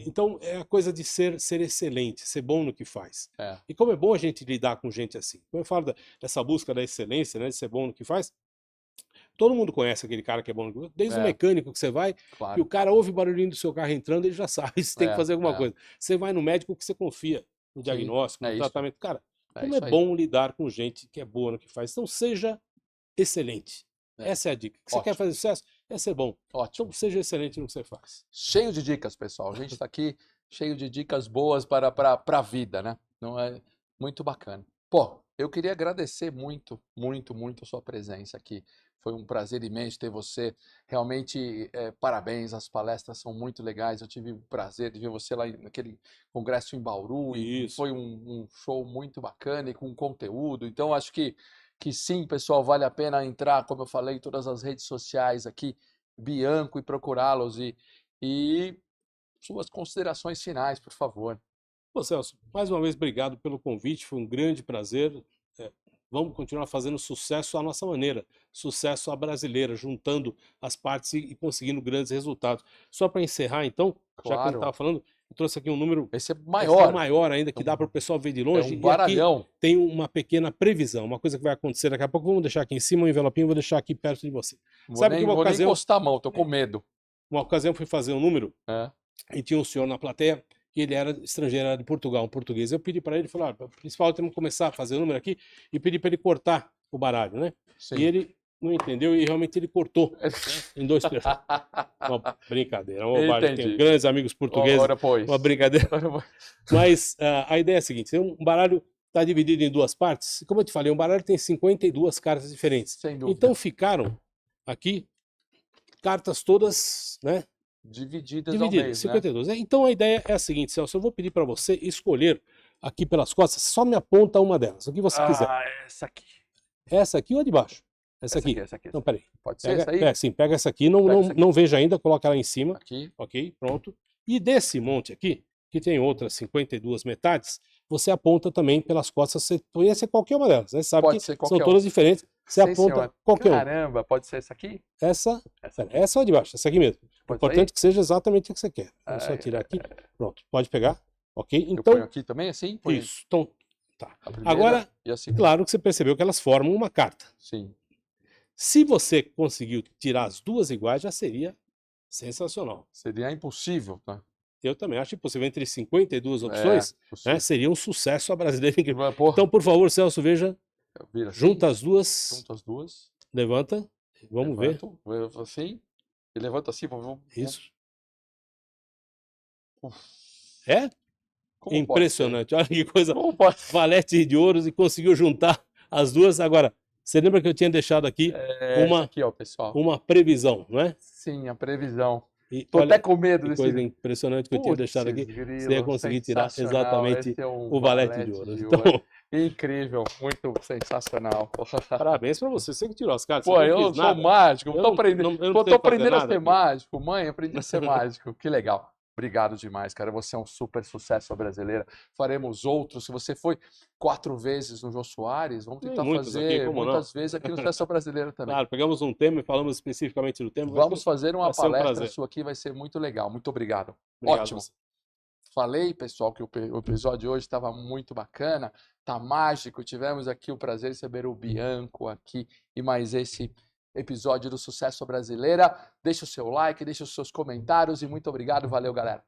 Speaker 2: Então é a coisa de ser excelente, ser bom no que faz.
Speaker 1: é,
Speaker 2: E como é bom a gente lidar com gente assim. Quando eu falo dessa busca da excelência, né, de ser bom no que faz, todo mundo conhece aquele cara que é bom no que faz. Desde o
Speaker 1: é,
Speaker 2: mecânico que você vai, que o
Speaker 1: claro.
Speaker 2: cara ouve o barulhinho do seu carro entrando, ele já sabe se tem que fazer alguma
Speaker 1: É,
Speaker 2: coisa. Você vai no médico que você confia no
Speaker 1: sim,
Speaker 2: diagnóstico, no
Speaker 1: é isso.
Speaker 2: tratamento. Cara,
Speaker 1: É
Speaker 2: como é
Speaker 1: isso aí.
Speaker 2: bom lidar com gente que é boa no que faz. Então seja excelente.
Speaker 1: É,
Speaker 2: Essa é a dica. Você quer
Speaker 1: ótimo.
Speaker 2: fazer sucesso? é ser bom.
Speaker 1: Ótimo.
Speaker 2: Então, seja excelente no que você faz.
Speaker 1: Cheio de dicas, pessoal. A gente está aqui cheio de dicas boas para a vida, né? Não é muito bacana. Pô, eu queria agradecer muito, muito, muito a sua presença aqui. Foi um prazer imenso ter você. Realmente, parabéns, as palestras são muito legais. Eu tive o prazer de ver você lá naquele congresso em Bauru e
Speaker 2: Isso.
Speaker 1: foi um show muito bacana e com conteúdo. Então, acho que sim, pessoal, vale a pena entrar, como eu falei, em todas as redes sociais aqui, Bianco, e procurá-los. E suas considerações finais, por favor.
Speaker 2: Pô, Celso, mais uma vez, obrigado pelo convite, foi um grande prazer. Vamos continuar fazendo sucesso à nossa maneira, sucesso à brasileira, juntando as partes e conseguindo grandes resultados. Só para encerrar, então, já que a gente
Speaker 1: Claro.
Speaker 2: estava falando, eu trouxe aqui um número
Speaker 1: Esse é
Speaker 2: esse é
Speaker 1: maior.
Speaker 2: maior ainda, que dá para o pessoal ver de
Speaker 1: É
Speaker 2: longe.
Speaker 1: um
Speaker 2: E aqui
Speaker 1: baralhão.
Speaker 2: tem uma pequena previsão, uma coisa que vai acontecer daqui a pouco. Vamos deixar aqui em cima, um envelopinho, vou deixar aqui perto de você.
Speaker 1: Não
Speaker 2: Sabe que uma
Speaker 1: vou nem
Speaker 2: ocasião,
Speaker 1: encostar a mão, tô com medo.
Speaker 2: uma ocasião eu fui fazer um número
Speaker 1: É,
Speaker 2: e tinha um senhor na plateia que ele era estrangeiro, era de Portugal, um português. Eu pedi para ele, falei, o principal, temos que começar a fazer o número aqui, e pedi para ele cortar o baralho, né?
Speaker 1: sim.
Speaker 2: E ele não entendeu e realmente ele cortou em 2 pedaços. Uma brincadeira, uma bobagem. Tenho
Speaker 1: Entendi.
Speaker 2: grandes amigos portugueses,
Speaker 1: Ora, pois.
Speaker 2: uma brincadeira.
Speaker 1: Ora, pois.
Speaker 2: Mas a ideia é a seguinte, um baralho está dividido em 2 partes. Como eu te falei, um baralho tem 52 cartas diferentes.
Speaker 1: Sem dúvida.
Speaker 2: Então ficaram aqui cartas todas, né?
Speaker 1: Divididas ao
Speaker 2: Dividido,
Speaker 1: meio, né?
Speaker 2: 52. Então a ideia é a seguinte, Celso, eu vou pedir para você escolher aqui pelas costas, só me aponta uma delas, o que você quiser.
Speaker 1: Essa aqui.
Speaker 2: Essa aqui ou a de baixo? Essa aqui.
Speaker 1: Essa aqui.
Speaker 2: Não, peraí.
Speaker 1: Pode ser
Speaker 2: Pega,
Speaker 1: essa aí?
Speaker 2: sim, pega essa aqui, não,
Speaker 1: Pega
Speaker 2: não,
Speaker 1: essa aqui.
Speaker 2: não veja ainda, coloca ela em cima,
Speaker 1: Aqui.
Speaker 2: ok, pronto. E desse monte aqui, que tem outras 52 metades, você aponta também pelas costas, você poderia ser qualquer uma delas, né? Você sabe
Speaker 1: Pode
Speaker 2: que
Speaker 1: ser
Speaker 2: são
Speaker 1: qualquer
Speaker 2: todas diferentes, você
Speaker 1: Sim,
Speaker 2: aponta
Speaker 1: senhor.
Speaker 2: qualquer uma.
Speaker 1: Caramba, pode ser essa aqui?
Speaker 2: Essa,
Speaker 1: Essa aqui.
Speaker 2: essa ou a de baixo? Essa aqui mesmo.
Speaker 1: Pode
Speaker 2: Importante que seja exatamente o que você quer. Vamos só
Speaker 1: Ai,
Speaker 2: tirar aqui. Pronto, pode pegar. Ok?
Speaker 1: Eu
Speaker 2: Então,
Speaker 1: ponho aqui também, assim? Ponho
Speaker 2: isso. Então, tá.
Speaker 1: a primeira
Speaker 2: Agora,
Speaker 1: e a segunda.
Speaker 2: claro que você percebeu que elas formam uma carta.
Speaker 1: Sim.
Speaker 2: Se você conseguiu tirar as duas iguais, já seria sensacional.
Speaker 1: Seria impossível, né?
Speaker 2: Eu também acho impossível. Entre 52 opções,
Speaker 1: Possível.
Speaker 2: né, seria um sucesso a brasileira incrível.
Speaker 1: Mas, porra,
Speaker 2: Então, por favor, Celso, veja,
Speaker 1: vira assim,
Speaker 2: junta as duas,
Speaker 1: junta as duas.
Speaker 2: levanta, vamos ver.
Speaker 1: Levanto, eu assim, e levanto assim,
Speaker 2: Isso.
Speaker 1: Uf.
Speaker 2: É
Speaker 1: Como pode ser?
Speaker 2: impressionante. Olha que coisa.
Speaker 1: Como pode ser?
Speaker 2: Valete de ouros e conseguiu juntar as duas. Agora, você lembra que eu tinha deixado aqui
Speaker 1: Essa aqui, ó, pessoal.
Speaker 2: uma previsão, não é?
Speaker 1: Sim, a previsão.
Speaker 2: E
Speaker 1: Tô
Speaker 2: olha
Speaker 1: até com medo
Speaker 2: que
Speaker 1: desse.
Speaker 2: coisa impressionante que eu tinha
Speaker 1: Putz,
Speaker 2: deixado aqui.
Speaker 1: grilo,
Speaker 2: Você ia conseguir tirar
Speaker 1: sensacional.
Speaker 2: exatamente
Speaker 1: Esse é um
Speaker 2: o valete de ouros. Então,
Speaker 1: Incrível, muito sensacional.
Speaker 2: parabéns pra você. Você que tirou as cartas.
Speaker 1: Pô,
Speaker 2: você não
Speaker 1: eu
Speaker 2: fiz
Speaker 1: sou
Speaker 2: nada.
Speaker 1: mágico,
Speaker 2: Eu
Speaker 1: tô
Speaker 2: não-
Speaker 1: aprendendo,
Speaker 2: eu não
Speaker 1: tô
Speaker 2: sei fazer
Speaker 1: aprendendo a
Speaker 2: nada
Speaker 1: ser
Speaker 2: aqui.
Speaker 1: mágico. Mãe, aprendi a ser mágico. Que legal. Obrigado demais, cara. Você é um super sucesso brasileira. Faremos outros. Se você foi 4 vezes no Jô Soares, vamos
Speaker 2: Tem
Speaker 1: tentar
Speaker 2: muitos aqui,
Speaker 1: fazer
Speaker 2: como não?
Speaker 1: muitas vezes aqui no Sucesso Brasileira também.
Speaker 2: Claro, pegamos um tema e falamos especificamente do tema.
Speaker 1: Vamos fazer uma
Speaker 2: vai ser um
Speaker 1: palestra
Speaker 2: prazer.
Speaker 1: sua aqui, vai ser muito legal. Muito obrigado.
Speaker 2: Obrigado a
Speaker 1: Ótimo.
Speaker 2: você.
Speaker 1: Falei, pessoal, que o episódio de hoje estava muito bacana, tá mágico. Tivemos aqui o prazer de receber o Bianco aqui e mais esse episódio do Sucesso Brasileira. Deixa o seu like, deixa os seus comentários e muito obrigado. Valeu, galera.